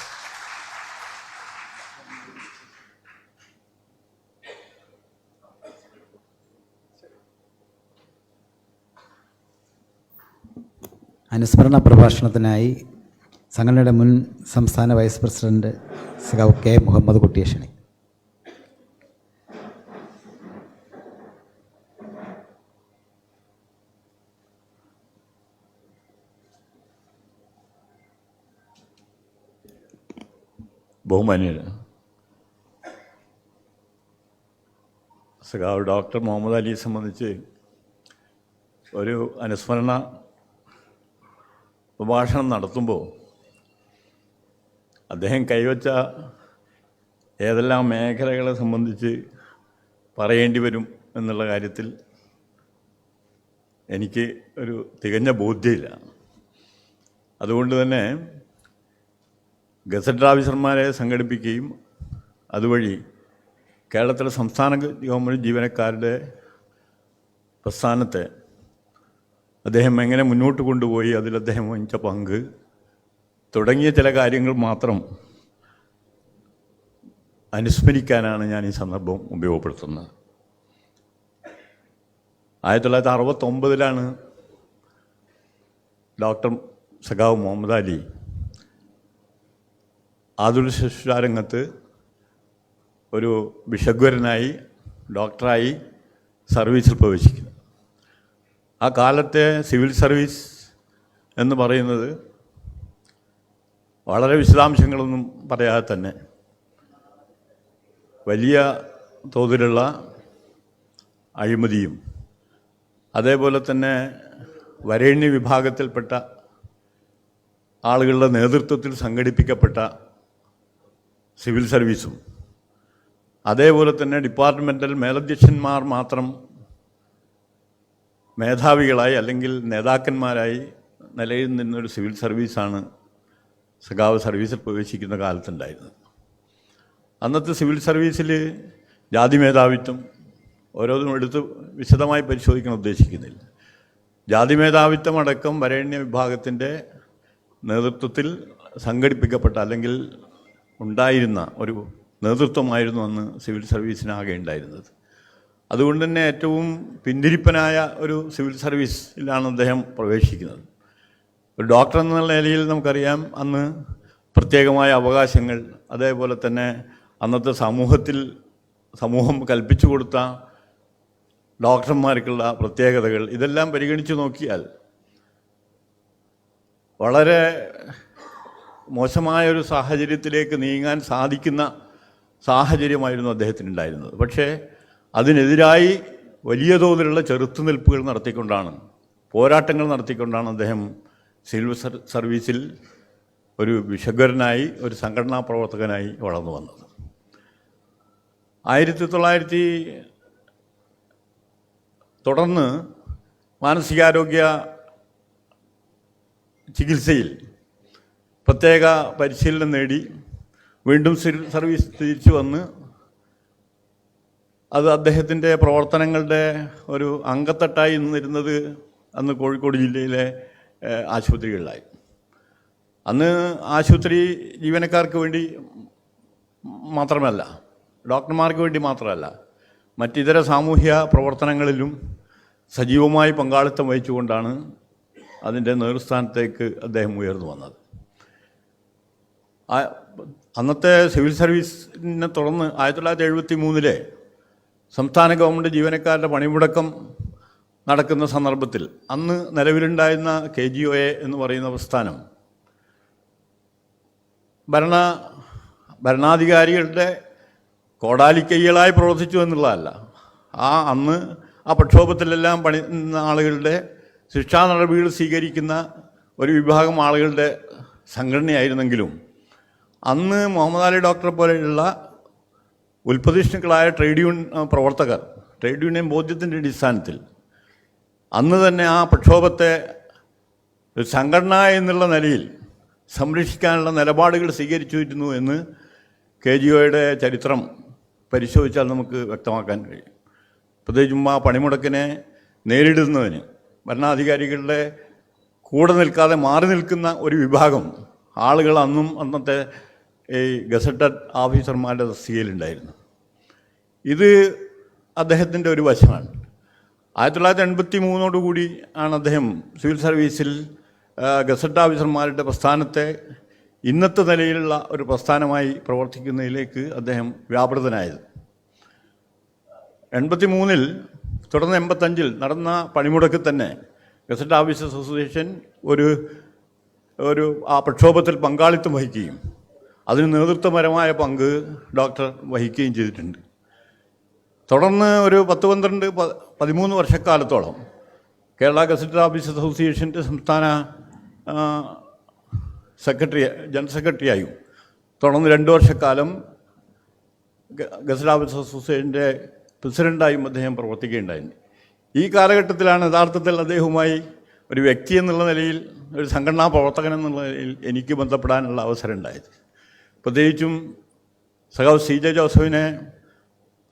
അനുസ്മരണ പ്രഭാഷണത്തിനായി സംഘടനയുടെ മുൻ സംസ്ഥാന വൈസ് പ്രസിഡന്റ് സഖാവ് K. മുഹമ്മദ് കുട്ടിയെ ക്ഷണിക്കുന്നു. ബഹുമാന്യന് സഖാവ് ഡോക്ടർ മുഹമ്മദ് അലിയെ സംബന്ധിച്ച് ഒരു അനുസ്മരണ പ്രഭാഷണം നടത്തുമ്പോൾ അദ്ദേഹം കൈവച്ച ഏതെല്ലാം മേഖലകളെ സംബന്ധിച്ച് പറയേണ്ടി വരും എന്നുള്ള കാര്യത്തിൽ എനിക്ക് ഒരു തികഞ്ഞ ബോധ്യമില്ല. അതുകൊണ്ട് തന്നെ ഗസറ്റ് ഓഫീസർമാരെ സംഘടിപ്പിക്കുകയും അതുവഴി കേരളത്തിലെ സംസ്ഥാന ഗവൺമെൻറ് ജീവനക്കാരുടെ പ്രസ്ഥാനത്തെ അദ്ദേഹം എങ്ങനെ മുന്നോട്ട് കൊണ്ടുപോയി, അതിൽ അദ്ദേഹം വഹിച്ച പങ്ക് തുടങ്ങിയ ചില കാര്യങ്ങൾ മാത്രം അനുസ്മരിക്കാനാണ് ഞാൻ ഈ സന്ദർഭം ഉപയോഗപ്പെടുത്തുന്നത്. 1969 ഡോക്ടർ സഖാവ് മുഹമ്മദ് അലി ആതുര ശുശ്രൂഷാരംഗത്ത് ഒരു വിഷഗ്വരനായി ഡോക്ടറായി സർവീസിൽ പ്രവേശിക്കുന്നു. ആ കാലത്തെ സിവിൽ സർവീസ് എന്ന് പറയുന്നത് വളരെ വിശദാംശങ്ങളൊന്നും പറയാതെ തന്നെ വലിയ തോതിലുള്ള അഴിമതിയും അതേപോലെ തന്നെ വരേണ്യ വിഭാഗത്തിൽപ്പെട്ട ആളുകളുടെ നേതൃത്വത്തിൽ സംഘടിപ്പിക്കപ്പെട്ട സിവിൽ സർവീസും അതേപോലെ തന്നെ ഡിപ്പാർട്ട്മെൻ്റൽ മേലധ്യക്ഷന്മാർ മാത്രം മേധാവികളായി അല്ലെങ്കിൽ നേതാക്കന്മാരായി നിലയിൽ നിന്നൊരു സിവിൽ സർവീസാണ് സഖാവ് സർവീസിൽ പ്രവേശിക്കുന്ന കാലത്തുണ്ടായിരുന്നത്. അന്നത്തെ സിവിൽ സർവീസിൽ ജാതി മേധാവിത്വം ഓരോന്നും എടുത്ത് വിശദമായി പരിശോധിക്കാൻ ഉദ്ദേശിക്കുന്നില്ല. ജാതി മേധാവിത്വം അടക്കം വരേണ്യ വിഭാഗത്തിൻ്റെ നേതൃത്വത്തിൽ സംഘടിപ്പിക്കപ്പെട്ട അല്ലെങ്കിൽ ഉണ്ടായിരുന്ന ഒരു നേതൃത്വമായിരുന്നു അന്ന് സിവിൽ സർവീസിനാകെ ഉണ്ടായിരുന്നത്. അതുകൊണ്ട് തന്നെ ഏറ്റവും പിന്തിരിപ്പനായ ഒരു സിവിൽ സർവീസിലാണ് അദ്ദേഹം പ്രവേശിക്കുന്നത്. ഒരു ഡോക്ടർ എന്നുള്ള നിലയിൽ നമുക്കറിയാം അന്ന് പ്രത്യേകമായ അവകാശങ്ങൾ, അതേപോലെ തന്നെ അന്നത്തെ സമൂഹം കൽപ്പിച്ചു കൊടുത്ത ഡോക്ടർമാർക്കുള്ള പ്രത്യേകതകൾ, ഇതെല്ലാം പരിഗണിച്ച് നോക്കിയാൽ വളരെ മോശമായൊരു സാഹചര്യത്തിലേക്ക് നീങ്ങാൻ സാധിക്കുന്ന സാഹചര്യമായിരുന്നു അദ്ദേഹത്തിനുണ്ടായിരുന്നത്. പക്ഷേ അതിനെതിരായി വലിയ തോതിലുള്ള ചെറുത്തുനിൽപ്പുകൾ നടത്തിക്കൊണ്ടാണ്, പോരാട്ടങ്ങൾ നടത്തിക്കൊണ്ടാണ് അദ്ദേഹം സിവിൽ സർവീസിൽ ഒരു വിഷഗ്വരനായി, ഒരു സംഘടനാ പ്രവർത്തകനായി വളർന്നു വന്നത്. 1900 തുടർന്ന് മാനസികാരോഗ്യ ചികിത്സയിൽ പ്രത്യേക പരിശീലനം നേടി വീണ്ടും സിവിൽ സർവീസ് തിരിച്ചു വന്ന് അത് അദ്ദേഹത്തിൻ്റെ പ്രവർത്തനങ്ങളുടെ ഒരു അങ്കത്തട്ടായി നിന്നിരുന്നത് അന്ന് കോഴിക്കോട് ജില്ലയിലെ ആശുപത്രികളിലായി. അന്ന് ആശുപത്രി ജീവനക്കാർക്ക് വേണ്ടി മാത്രമല്ല, ഡോക്ടർമാർക്ക് വേണ്ടി മാത്രമല്ല, മറ്റിതര സാമൂഹ്യ പ്രവർത്തനങ്ങളിലും സജീവമായി പങ്കാളിത്തം വഹിച്ചുകൊണ്ടാണ് അതിൻ്റെ നേതൃസ്ഥാനത്തേക്ക് അദ്ദേഹം ഉയർന്നു വന്നത്. അന്നത്തെ സിവിൽ സർവീസിനെ തുടർന്ന് 1973 സംസ്ഥാന ഗവൺമെൻറ് ജീവനക്കാരുടെ പണിമുടക്കം നടക്കുന്ന സന്ദർഭത്തിൽ അന്ന് നിലവിലുണ്ടായിരുന്ന KGOA എന്ന് പറയുന്ന പ്രസ്ഥാനം ഭരണാധികാരികളുടെ കോടാലിക്കൈകളായി പ്രവർത്തിച്ചു എന്നുള്ളതല്ല, അന്ന് ആ പ്രക്ഷോഭത്തിലെല്ലാം പണിയുന്ന ആളുകളുടെ ശിക്ഷാ നടപടികൾ സ്വീകരിക്കുന്ന ഒരു വിഭാഗം ആളുകളുടെ സംഘടനയായിരുന്നെങ്കിലും അന്ന് മുഹമ്മദ് അലി ഡോക്ടറെ പോലെയുള്ള ഉൽപ്പതിഷ്ണുക്കളായ ട്രേഡ് യൂണിയൻ പ്രവർത്തകർ, ട്രേഡ് യൂണിയൻ ബോധ്യത്തിൻ്റെ അടിസ്ഥാനത്തിൽ അന്ന് തന്നെ ആ പ്രക്ഷോഭത്തെ ഒരു സംഘടന എന്നുള്ള നിലയിൽ സംരക്ഷിക്കാനുള്ള നിലപാടുകൾ സ്വീകരിച്ചിരുന്നു എന്ന് KGOയുടെ ചരിത്രം പരിശോധിച്ചാൽ നമുക്ക് വ്യക്തമാക്കാൻ കഴിയും. പ്രത്യേകിച്ചും ആ പണിമുടക്കിനെ നേരിടുന്നതിന് ഭരണാധികാരികളുടെ കൂടെ നിൽക്കാതെ മാറി നിൽക്കുന്ന ഒരു വിഭാഗം ആളുകൾ അന്നത്തെ ഈ ഗസറ്റഡ് ഓഫീസർമാരുടെ തസ്തികയിലുണ്ടായിരുന്നു. ഇത് അദ്ദേഹത്തിൻ്റെ ഒരു വശമാണ്. 1983 കൂടി ആണ് അദ്ദേഹം സിവിൽ സർവീസിൽ ഗസറ്റ് ഓഫീസർമാരുടെ പ്രസ്ഥാനത്തെ ഇന്നത്തെ നിലയിലുള്ള ഒരു പ്രസ്ഥാനമായി പ്രവർത്തിക്കുന്നതിലേക്ക് അദ്ദേഹം വ്യാപൃതനായത്. 83 തുടർന്ന് 85 നടന്ന പണിമുടക്കിൽ തന്നെ ഗസറ്റ് ഓഫീസേഴ്സ് അസോസിയേഷൻ ഒരു ആ പ്രക്ഷോഭത്തിൽ പങ്കാളിത്തം വഹിക്കുകയും അതിന് നേതൃത്വപരമായ പങ്ക് ഡോക്ടർ വഹിക്കുകയും ചെയ്തിട്ടുണ്ട്. തുടർന്ന് ഒരു 13 വർഷക്കാലത്തോളം കേരള ഗസറ്റ് ഓഫീസേഴ്സ് അസോസിയേഷൻ്റെ സംസ്ഥാന ജനറൽ സെക്രട്ടറിയായും തുടർന്ന് 2 വർഷക്കാലം ഗസറ്റ് ഓഫീസേഴ്സ് അസോസിയേഷൻ്റെ പ്രസിഡൻ്റായും അദ്ദേഹം പ്രവർത്തിക്കുകയുണ്ടായിരുന്നു. ഈ കാലഘട്ടത്തിലാണ് യഥാർത്ഥത്തിൽ അദ്ദേഹവുമായി ഒരു വ്യക്തി എന്നുള്ള നിലയിൽ, ഒരു സംഘടനാ പ്രവർത്തകൻ എന്നുള്ള നിലയിൽ എനിക്ക് ബന്ധപ്പെടാനുള്ള അവസരം ഉണ്ടായത്. പ്രത്യേകിച്ചും സഖാവ് CJ ജോസഫിനെ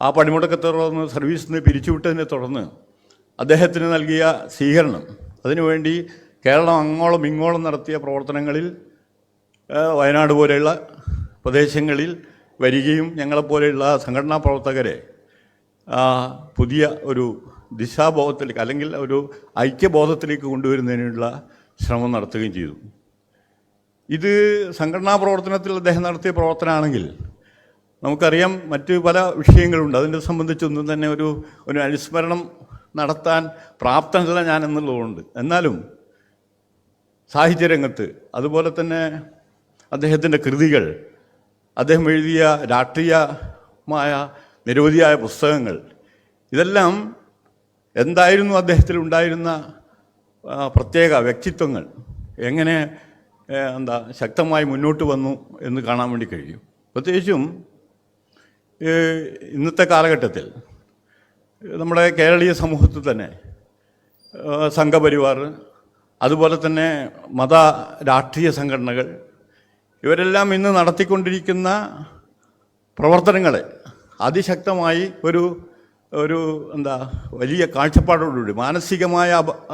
ആ പണിമുടക്കത്തെ തുടർന്ന് സർവീസിൽ നിന്ന് പിരിച്ചുവിട്ടതിനെ തുടർന്ന് അദ്ദേഹത്തിന് നൽകിയ സ്വീകരണം, അതിനുവേണ്ടി കേരളം അങ്ങോളം ഇങ്ങോളം നടത്തിയ പ്രവർത്തനങ്ങളിൽ വയനാട് പോലെയുള്ള പ്രദേശങ്ങളിൽ വരികയും ഞങ്ങളെപ്പോലെയുള്ള സംഘടനാ പ്രവർത്തകരെ പുതിയ ഒരു ദിശാബോധത്തിലേക്ക് അല്ലെങ്കിൽ ഒരു ഐക്യബോധത്തിലേക്ക് കൊണ്ടുവരുന്നതിനുള്ള ശ്രമം നടത്തുകയും ചെയ്തു. ഇത് സംഘടനാ പ്രവർത്തനത്തിൽ അദ്ദേഹം നടത്തിയ പ്രവർത്തനമാണെങ്കിൽ നമുക്കറിയാം മറ്റ് പല വിഷയങ്ങളുണ്ട്. അതിനെ സംബന്ധിച്ചൊന്നും തന്നെ ഒരു അനുസ്മരണം നടത്താൻ പ്രാപ്തനല്ല ഞാൻ എന്നുള്ളതുകൊണ്ട്. എന്നാലും സാഹിത്യരംഗത്ത് അതുപോലെ തന്നെ അദ്ദേഹത്തിൻ്റെ കൃതികൾ, അദ്ദേഹം എഴുതിയ രാഷ്ട്രീയമായ നിരവധിയായ പുസ്തകങ്ങൾ, ഇതെല്ലാം എന്തായിരുന്നു അദ്ദേഹത്തിൽ ഉണ്ടായിരുന്ന പ്രത്യേക വ്യക്തിത്വങ്ങൾ, എങ്ങനെ ശക്തമായി മുന്നോട്ട് വന്നു എന്ന് കാണാൻ വേണ്ടി കഴിയും. പ്രത്യേകിച്ചും ഇന്നത്തെ കാലഘട്ടത്തിൽ നമ്മുടെ കേരളീയ സമൂഹത്തിൽ തന്നെ സംഘപരിവാർ, അതുപോലെ തന്നെ മത രാഷ്ട്രീയ സംഘടനകൾ, ഇവരെല്ലാം ഇന്ന് നടത്തിക്കൊണ്ടിരിക്കുന്ന പ്രവർത്തനങ്ങളെ അതിശക്തമായി ഒരു വലിയ കാഴ്ചപ്പാടോടുകൂടി മാനസികമായ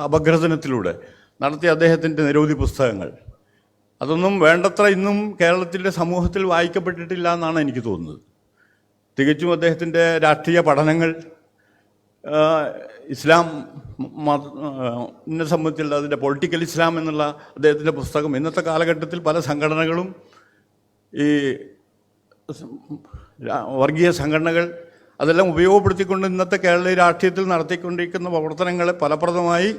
അപഗ്രഥനത്തിലൂടെ നടത്തിയ അദ്ദേഹത്തിൻ്റെ നിരവധി പുസ്തകങ്ങൾ, അതൊന്നും വേണ്ടത്ര ഇന്നും കേരളത്തിൻ്റെ സമൂഹത്തിൽ വായിക്കപ്പെട്ടിട്ടില്ല എന്നാണ് എനിക്ക് തോന്നുന്നത്. തികച്ചും അദ്ദേഹത്തിൻ്റെ രാഷ്ട്രീയ പഠനങ്ങൾ, ഇസ്ലാം മതത്തിനെ സംബന്ധിച്ചുള്ള അതിൻ്റെ പൊളിറ്റിക്കൽ ഇസ്ലാം എന്നുള്ള അദ്ദേഹത്തിൻ്റെ പുസ്തകം ഇന്നത്തെ കാലഘട്ടത്തിൽ പല സംഘടനകളും ഈ വർഗീയ സംഘടനകൾ അതെല്ലാം ഉപയോഗപ്പെടുത്തിക്കൊണ്ട് ഇന്നത്തെ കേരളീയ രാഷ്ട്രീയത്തിൽ നടത്തിക്കൊണ്ടിരിക്കുന്ന പ്രവർത്തനങ്ങളെ ഫലപ്രദമായി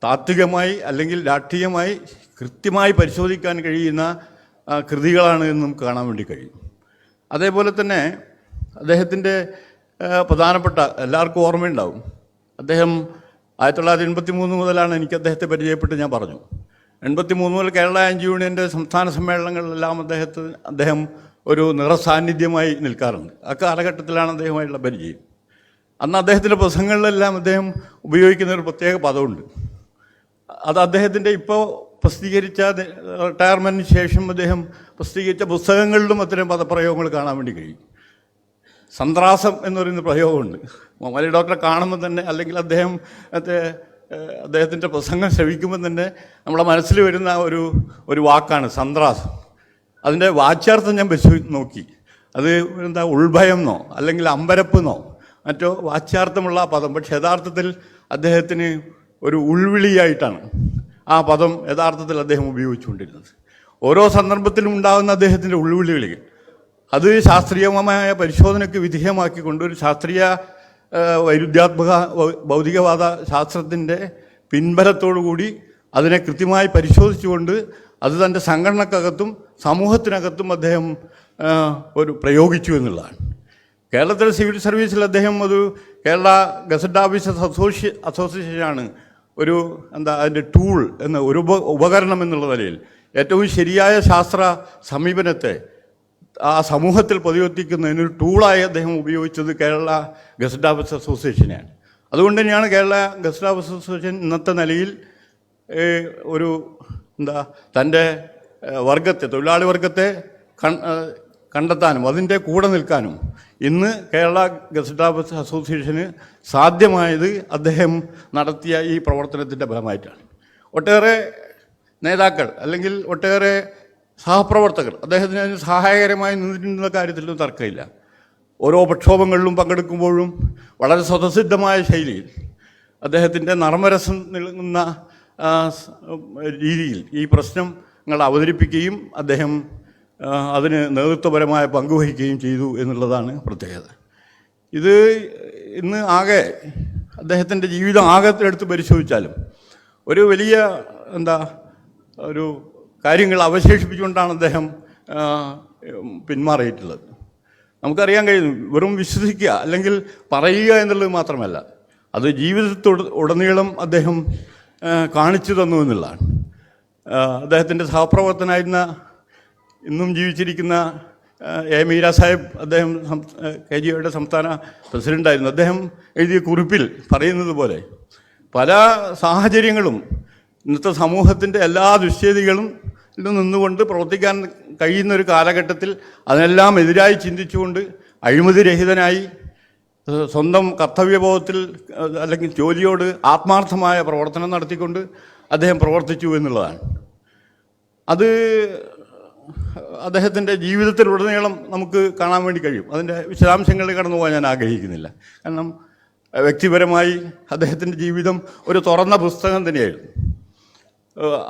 താത്വികമായി അല്ലെങ്കിൽ രാഷ്ട്രീയമായി കൃത്യമായി പരിശോധിക്കാൻ കഴിയുന്ന കൃതികളാണ് എന്ന് നമുക്ക് കാണാൻ വേണ്ടി കഴിയും. അതേപോലെ തന്നെ അദ്ദേഹത്തിൻ്റെ പ്രധാനപ്പെട്ട എല്ലാവർക്കും ഓർമ്മയുണ്ടാവും, അദ്ദേഹം 1983 മുതലാണ് എനിക്ക് അദ്ദേഹത്തെ പരിചയപ്പെട്ട് ഞാൻ പറഞ്ഞു. 83 മുതൽ കേരള എൻജി യൂണിയൻ്റെ സംസ്ഥാന സമ്മേളനങ്ങളിലെല്ലാം അദ്ദേഹം ഒരു നിറസാന്നിധ്യമായി നിൽക്കാറുണ്ട്. ആ കാലഘട്ടത്തിലാണ് അദ്ദേഹമായിട്ടുള്ള പരിചയം. അന്ന് അദ്ദേഹത്തിൻ്റെ പ്രസംഗങ്ങളിലെല്ലാം അദ്ദേഹം ഉപയോഗിക്കുന്ന ഒരു പ്രത്യേക പദമുണ്ട്. അത് അദ്ദേഹത്തിൻ്റെ ഇപ്പോൾ പ്രസിദ്ധീകരിച്ച റിട്ടയർമെൻറ്റിന് ശേഷം അദ്ദേഹം പ്രസിദ്ധീകരിച്ച പുസ്തകങ്ങളിലും അത്തരം പദപ്രയോഗങ്ങൾ കാണാൻ വേണ്ടി കഴിയും. സന്ത്രാസം എന്ന് പറയുന്ന പ്രയോഗമുണ്ട്. മലയാളി ഡോക്ടറെ കാണുമ്പോൾ തന്നെ അല്ലെങ്കിൽ അദ്ദേഹത്തിൻ്റെ പ്രസംഗം ശ്രവിക്കുമ്പോൾ തന്നെ നമ്മളെ മനസ്സിൽ വരുന്ന ഒരു വാക്കാണ് സന്ത്രാസം. അതിൻ്റെ വാച്യാർത്ഥം ഞാൻ നോക്കി. അത് ഉൾഭയം എന്നോ അല്ലെങ്കിൽ അമ്പരപ്പെന്നോ മറ്റോ വാച്യാർത്ഥമുള്ള പദം. പക്ഷെ യഥാർത്ഥത്തിൽ അദ്ദേഹത്തിന് ഒരു ഉൾവിളിയായിട്ടാണ് ആ പദം യഥാർത്ഥത്തിൽ അദ്ദേഹം ഉപയോഗിച്ചുകൊണ്ടിരുന്നത്. ഓരോ സന്ദർഭത്തിലും ഉണ്ടാകുന്ന അദ്ദേഹത്തിൻ്റെ ഉൾവിളികൾ അത് ശാസ്ത്രീയമായ പരിശോധനയ്ക്ക് വിധേയമാക്കിക്കൊണ്ട് ഒരു ശാസ്ത്രീയ വൈരുദ്ധ്യാത്മക ഭൗതികവാദ ശാസ്ത്രത്തിൻ്റെ പിൻബലത്തോടുകൂടി അതിനെ കൃത്യമായി പരിശോധിച്ചുകൊണ്ട് അത് തൻ്റെ സംഘടനക്കകത്തും സമൂഹത്തിനകത്തും അദ്ദേഹം പ്രയോഗിച്ചു എന്നുള്ളതാണ്. കേരളത്തിലെ സിവിൽ സർവീസിൽ അദ്ദേഹം കേരള ഗസറ്റ് ഓഫീസേഴ്സ് അസോസിയേഷനാണ് അതിൻ്റെ ടൂൾ ഒരു ഉപകരണം എന്നുള്ള നിലയിൽ ഏറ്റവും ശരിയായ ശാസ്ത്ര സമീപനത്തെ ആ സമൂഹത്തിൽ പ്രതിബന്ധിക്കുന്നതിനൊരു ടൂളായി അദ്ദേഹം ഉപയോഗിച്ചത് കേരള ഗസറ്റ് ഓഫീസേഴ്സ് അസോസിയേഷനെയാണ്. അതുകൊണ്ട് തന്നെയാണ് കേരള ഗസറ്റ് ഓഫീസേഴ്സ് അസോസിയേഷൻ ഇന്നത്തെ നിലയിൽ തൻ്റെ വർഗത്തെ, തൊഴിലാളി വർഗത്തെ കണ്ടെത്താനും അതിൻ്റെ കൂടെ നിൽക്കാനും ഇന്ന് കേരള ഗസറ്റ് ഓഫീസേഴ്സ് അസോസിയേഷന് സാധ്യമായത് അദ്ദേഹം നടത്തിയ ഈ പ്രവർത്തനത്തിൻ്റെ ഫലമായിട്ടാണ്. ഒട്ടേറെ നേതാക്കൾ അല്ലെങ്കിൽ ഒട്ടേറെ സഹപ്രവർത്തകർ അദ്ദേഹത്തിന് അതിന് സഹായകരമായി നിന്നിട്ടുള്ള കാര്യത്തിലൊന്നും തർക്കമില്ല. ഓരോ പ്രക്ഷോഭങ്ങളിലും പങ്കെടുക്കുമ്പോഴും വളരെ സ്വതസിദ്ധമായ ശൈലിയിൽ അദ്ദേഹത്തിൻ്റെ നർമ്മരസം നൽകുന്ന രീതിയിൽ ഈ പ്രശ്നങ്ങൾ അവതരിപ്പിക്കുകയും അദ്ദേഹം അതിന് നേതൃത്വപരമായ പങ്കുവഹിക്കുകയും ചെയ്തു എന്നുള്ളതാണ് പ്രത്യേകത. ഇത് ഇന്ന് ആകെ അദ്ദേഹത്തിൻ്റെ ജീവിതം ആകെ എടുത്ത് പരിശോധിച്ചാലും ഒരു വലിയ കാര്യങ്ങൾ അവശേഷിപ്പിച്ചുകൊണ്ടാണ് അദ്ദേഹം പിന്മാറിയിട്ടുള്ളത്. നമുക്കറിയാൻ കഴിയുന്നു, വെറും വിശ്വസിക്കുക അല്ലെങ്കിൽ പറയുക എന്നുള്ളത് മാത്രമല്ല, അത് ജീവിതത്തിലുടനീളം അദ്ദേഹം കാണിച്ചു തന്നു എന്നുള്ളതാണ്. അദ്ദേഹത്തിൻ്റെ സഹപ്രവർത്തനായിരുന്ന ഇന്നും ജീവിച്ചിരിക്കുന്ന മീര സാഹിബ്, അദ്ദേഹം KGOയുടെ സംസ്ഥാന പ്രസിഡൻ്റായിരുന്നു. അദ്ദേഹം എഴുതിയ കുറിപ്പിൽ പറയുന്നത് പോലെ പല സാഹചര്യങ്ങളും ഇന്നത്തെ സമൂഹത്തിൻ്റെ എല്ലാ ദുശ്ചേതികളും നിന്നുകൊണ്ട് പ്രവർത്തിക്കാൻ കഴിയുന്ന ഒരു കാലഘട്ടത്തിൽ അതിനെല്ലാം എതിരായി ചിന്തിച്ചുകൊണ്ട് അഴിമതിരഹിതനായി സ്വന്തം കർത്തവ്യബോധത്തിൽ അല്ലെങ്കിൽ ജോലിയോട് ആത്മാർത്ഥമായ പ്രവർത്തനം നടത്തിക്കൊണ്ട് അദ്ദേഹം പ്രവർത്തിച്ചു എന്നുള്ളതാണ്. അത് അദ്ദേഹത്തിൻ്റെ ജീവിതത്തിലുടനീളം നമുക്ക് കാണാൻ വേണ്ടി കഴിയും. അതിൻ്റെ വിശദാംശങ്ങളിൽ കടന്നു പോകാൻ ഞാൻ ആഗ്രഹിക്കുന്നില്ല. കാരണം വ്യക്തിപരമായി അദ്ദേഹത്തിൻ്റെ ജീവിതം ഒരു തുറന്ന പുസ്തകം തന്നെയായിരുന്നു.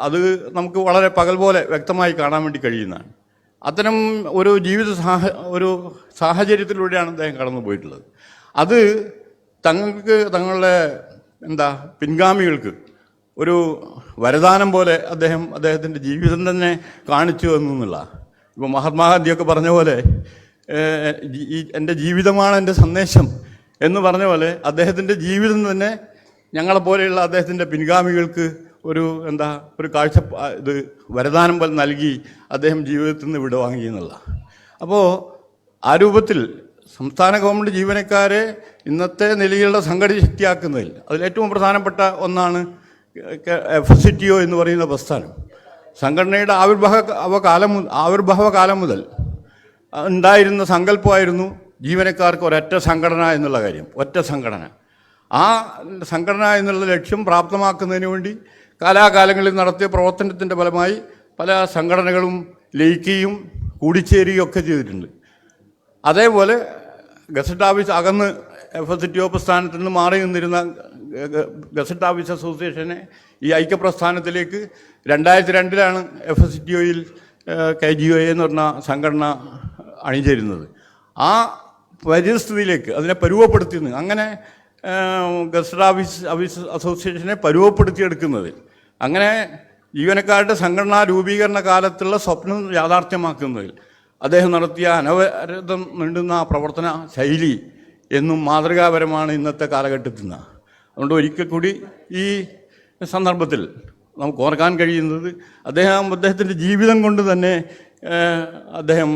അത് നമുക്ക് വളരെ പകൽ പോലെ വ്യക്തമായി കാണാൻ വേണ്ടി കഴിയുന്നതാണ്. അത്തരം ഒരു ഒരു സാഹചര്യത്തിലൂടെയാണ് അദ്ദേഹം കടന്നു പോയിട്ടുള്ളത്. അത് തങ്ങളുടെ പിൻഗാമികൾക്ക് ഒരു വരദാനം പോലെ അദ്ദേഹത്തിൻ്റെ ജീവിതം തന്നെ കാണിച്ചു എന്നുള്ള. ഇപ്പോൾ മഹാത്മാഗാന്ധിയൊക്കെ പറഞ്ഞ പോലെ എൻ്റെ ജീവിതമാണ് എൻ്റെ സന്ദേശം എന്ന് പറഞ്ഞ പോലെ അദ്ദേഹത്തിൻ്റെ ജീവിതം തന്നെ ഞങ്ങളെപ്പോലെയുള്ള അദ്ദേഹത്തിൻ്റെ പിൻഗാമികൾക്ക് ഒരു ഇത് വരദാനം പോലെ നൽകി അദ്ദേഹം ജീവിതത്തിൽ നിന്ന് വിടവാങ്ങി എന്നുള്ള. അപ്പോൾ ആ രൂപത്തിൽ സംസ്ഥാന ഗവൺമെൻറ് ജീവനക്കാരെ ഇന്നത്തെ നിലയിലുള്ള സംഘടിത ശക്തിയാക്കുന്നതിൽ അതിലേറ്റവും പ്രധാനപ്പെട്ട ഒന്നാണ് FSCTO എന്ന് പറയുന്ന പ്രസ്ഥാനം. സംഘടനയുടെ ആവിർഭാവ കാലം മുതൽ ഉണ്ടായിരുന്ന സങ്കല്പമായിരുന്നു ജീവനക്കാർക്ക് ഒരൊറ്റ സംഘടന എന്നുള്ള കാര്യം. ഒറ്റ സംഘടന. ആ സംഘടന എന്നുള്ള ലക്ഷ്യം പ്രാപ്തമാക്കുന്നതിന് വേണ്ടി കാലാകാലങ്ങളിൽ നടത്തിയ പ്രവർത്തനത്തിൻ്റെ ഫലമായി പല സംഘടനകളും ലയിക്കുകയും കൂടിച്ചേരുകയും ഒക്കെ ചെയ്തിട്ടുണ്ട്. അതേപോലെ ഗസറ്റ് ഓഫീസ് അകന്ന് FSCTO പ്രസ്ഥാനത്തിൽ നിന്ന് മാറി നിന്നിരുന്ന ഗസറ്റ് ഓഫീസ് അസോസിയേഷനെ ഈ ഐക്യപ്രസ്ഥാനത്തിലേക്ക് 2002 FSCTOയിൽ KGOA എന്ന് പറഞ്ഞ സംഘടന അണിചേരുന്നത്. ആ പരിസ്ഥിതിയിലേക്ക് അതിനെ പരുവപ്പെടുത്തുന്നു. അങ്ങനെ ഗസറ്റ് ഓഫീസ് അസോസിയേഷനെ പരുവപ്പെടുത്തിയെടുക്കുന്നതിൽ, അങ്ങനെ ജീവനക്കാരുടെ സംഘടനാ രൂപീകരണ കാലത്തുള്ള സ്വപ്നം യാഥാർത്ഥ്യമാക്കുന്നതിൽ അദ്ദേഹം നടത്തിയ അനവരതം നീണ്ടുന്ന പ്രവർത്തന ശൈലി എന്നും മാതൃകാപരമാണ് ഇന്നത്തെ കാലഘട്ടത്തിൽ നിന്ന്. അതുകൊണ്ട് ഒരിക്കൽ കൂടി ഈ സന്ദർഭത്തിൽ നമുക്ക് ഓർക്കാൻ കഴിയുന്നത് അദ്ദേഹത്തിൻ്റെ ജീവിതം കൊണ്ട് തന്നെ അദ്ദേഹം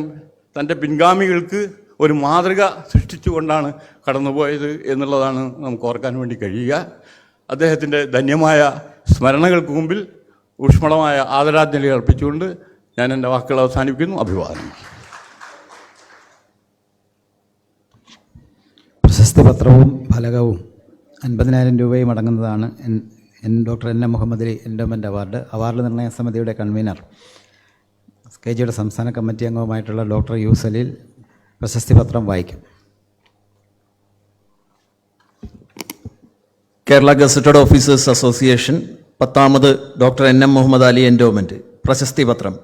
തൻ്റെ പിൻഗാമികൾക്ക് ഒരു മാതൃക സൃഷ്ടിച്ചുകൊണ്ടാണ് കടന്നുപോയത് എന്നുള്ളതാണ് നമുക്ക് ഓർക്കാൻ വേണ്ടി കഴിയുക. അദ്ദേഹത്തിൻ്റെ ധന്യമായ സ്മരണകൾക്ക് മുമ്പിൽ ഊഷ്മളമായ ആദരാഞ്ജലി അർപ്പിച്ചുകൊണ്ട് ഞാൻ എൻ്റെ വാക്കുകൾ അവസാനിപ്പിക്കുന്നു. അഭിവാദനം. പ്രശസ്തി പത്രവും ഫലകവും 50,000 രൂപയും അടങ്ങുന്നതാണ് doctor N M Muhammad Ali endowment award നിർണയ സമിതിയുടെ കൺവീനർ KGയുടെ സംസ്ഥാന കമ്മിറ്റി അംഗവുമായിട്ടുള്ള ഡോക്ടർ യു സലീൽ പ്രശസ്തി പത്രം വായിക്കും. കേരള ഗസറ്റഡ് ഓഫീസേഴ്സ് അസോസിയേഷൻ 10ാമത് doctor N M Muhammad Ali endowment പ്രശസ്തി പത്രം.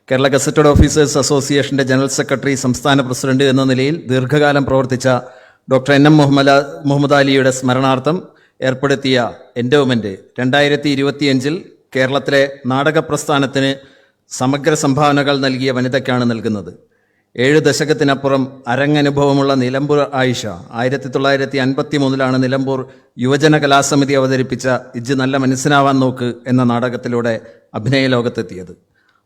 കേരള ഗസറ്റഡ് ഓഫീസേഴ്സ് അസോസിയേഷന്റെ ജനറൽ സെക്രട്ടറി, സംസ്ഥാന പ്രസിഡന്റ് എന്ന നിലയിൽ ദീർഘകാലം പ്രവർത്തിച്ച ഡോക്ടർ എൻ എം മുഹമ്മദ് അലിയുടെ സ്മരണാർത്ഥം ഏർപ്പെടുത്തിയ എൻഡോമെൻറ്റ് 2025 കേരളത്തിലെ നാടക പ്രസ്ഥാനത്തിന് സമഗ്ര സംഭാവനകൾ നൽകിയ വനിതയ്ക്കാണ് നൽകുന്നത്. 7 ദശകത്തിനപ്പുറം അരങ്ങനുഭവമുള്ള നിലമ്പൂർ ആയിഷ 1953 നിലമ്പൂർ യുവജന കലാസമിതി അവതരിപ്പിച്ച ഇജ്ജ് നല്ല മനസ്സിനാവാൻ നോക്ക് എന്ന നാടകത്തിലൂടെ അഭിനയ ലോകത്തെത്തിയത്.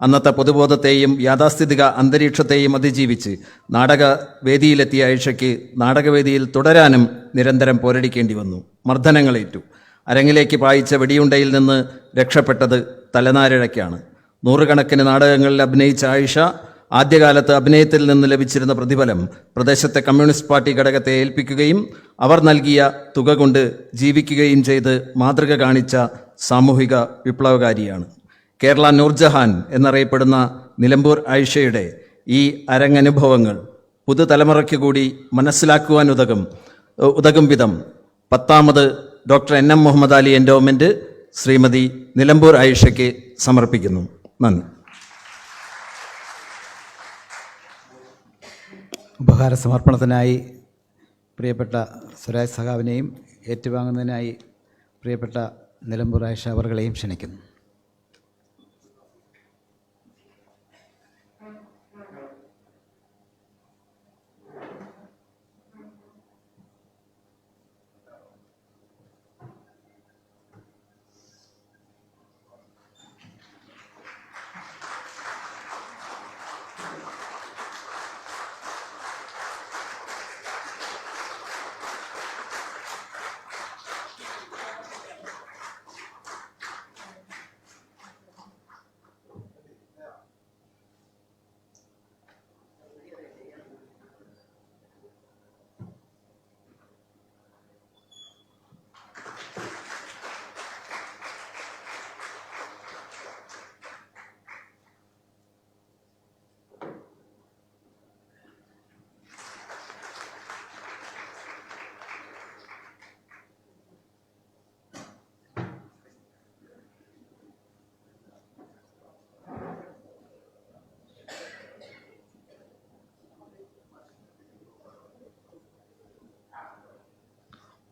അന്നത്തെ പൊതുബോധത്തെയും യാഥാസ്ഥിതിക അന്തരീക്ഷത്തെയും അതിജീവിച്ച് നാടകവേദിയിലെത്തിയ ആയിഷയ്ക്ക് നാടകവേദിയിൽ തുടരാനും നിരന്തരം പോരടിക്കേണ്ടി വന്നു. മർദ്ദനങ്ങളേറ്റു. അരങ്ങിലേക്ക് പായിച്ച വെടിയുണ്ടയിൽ നിന്ന് രക്ഷപ്പെട്ടത് തലനാരിഴയ്ക്കാണ്. 100 കണക്കിന് നാടകങ്ങളിൽ അഭിനയിച്ച ആയിഷ ആദ്യകാലത്ത് അഭിനയത്തിൽ നിന്ന് ലഭിച്ചിരുന്ന പ്രതിഫലം പ്രദേശത്തെ കമ്മ്യൂണിസ്റ്റ് പാർട്ടി ഘടകത്തെ ഏൽപ്പിക്കുകയും അവർ നൽകിയ തുക കൊണ്ട് ജീവിക്കുകയും ചെയ്ത് മാതൃക കാണിച്ച സാമൂഹിക വിപ്ലവകാരിയാണ്. കേരള നൂർജഹാൻ എന്നറിയപ്പെടുന്ന നിലമ്പൂർ ആയിഷയുടെ ഈ അരങ്ങനുഭവങ്ങൾ പുതുതലമുറയ്ക്ക് കൂടി മനസ്സിലാക്കുവാൻ ഉതകും വിധം 10ാമത് doctor N M Muhammad Ali endowment Shrimati Nilambur ആയിഷയ്ക്ക് സമർപ്പിക്കുന്നു. നന്ദി. ഉപഹാര സമർപ്പണത്തിനായി പ്രിയപ്പെട്ട സ്വരാജ് സഖാവിനെയും ഏറ്റുവാങ്ങുന്നതിനായി പ്രിയപ്പെട്ട നിലമ്പൂർ ആയിഷ അവർകളെയും ക്ഷണിക്കുന്നു.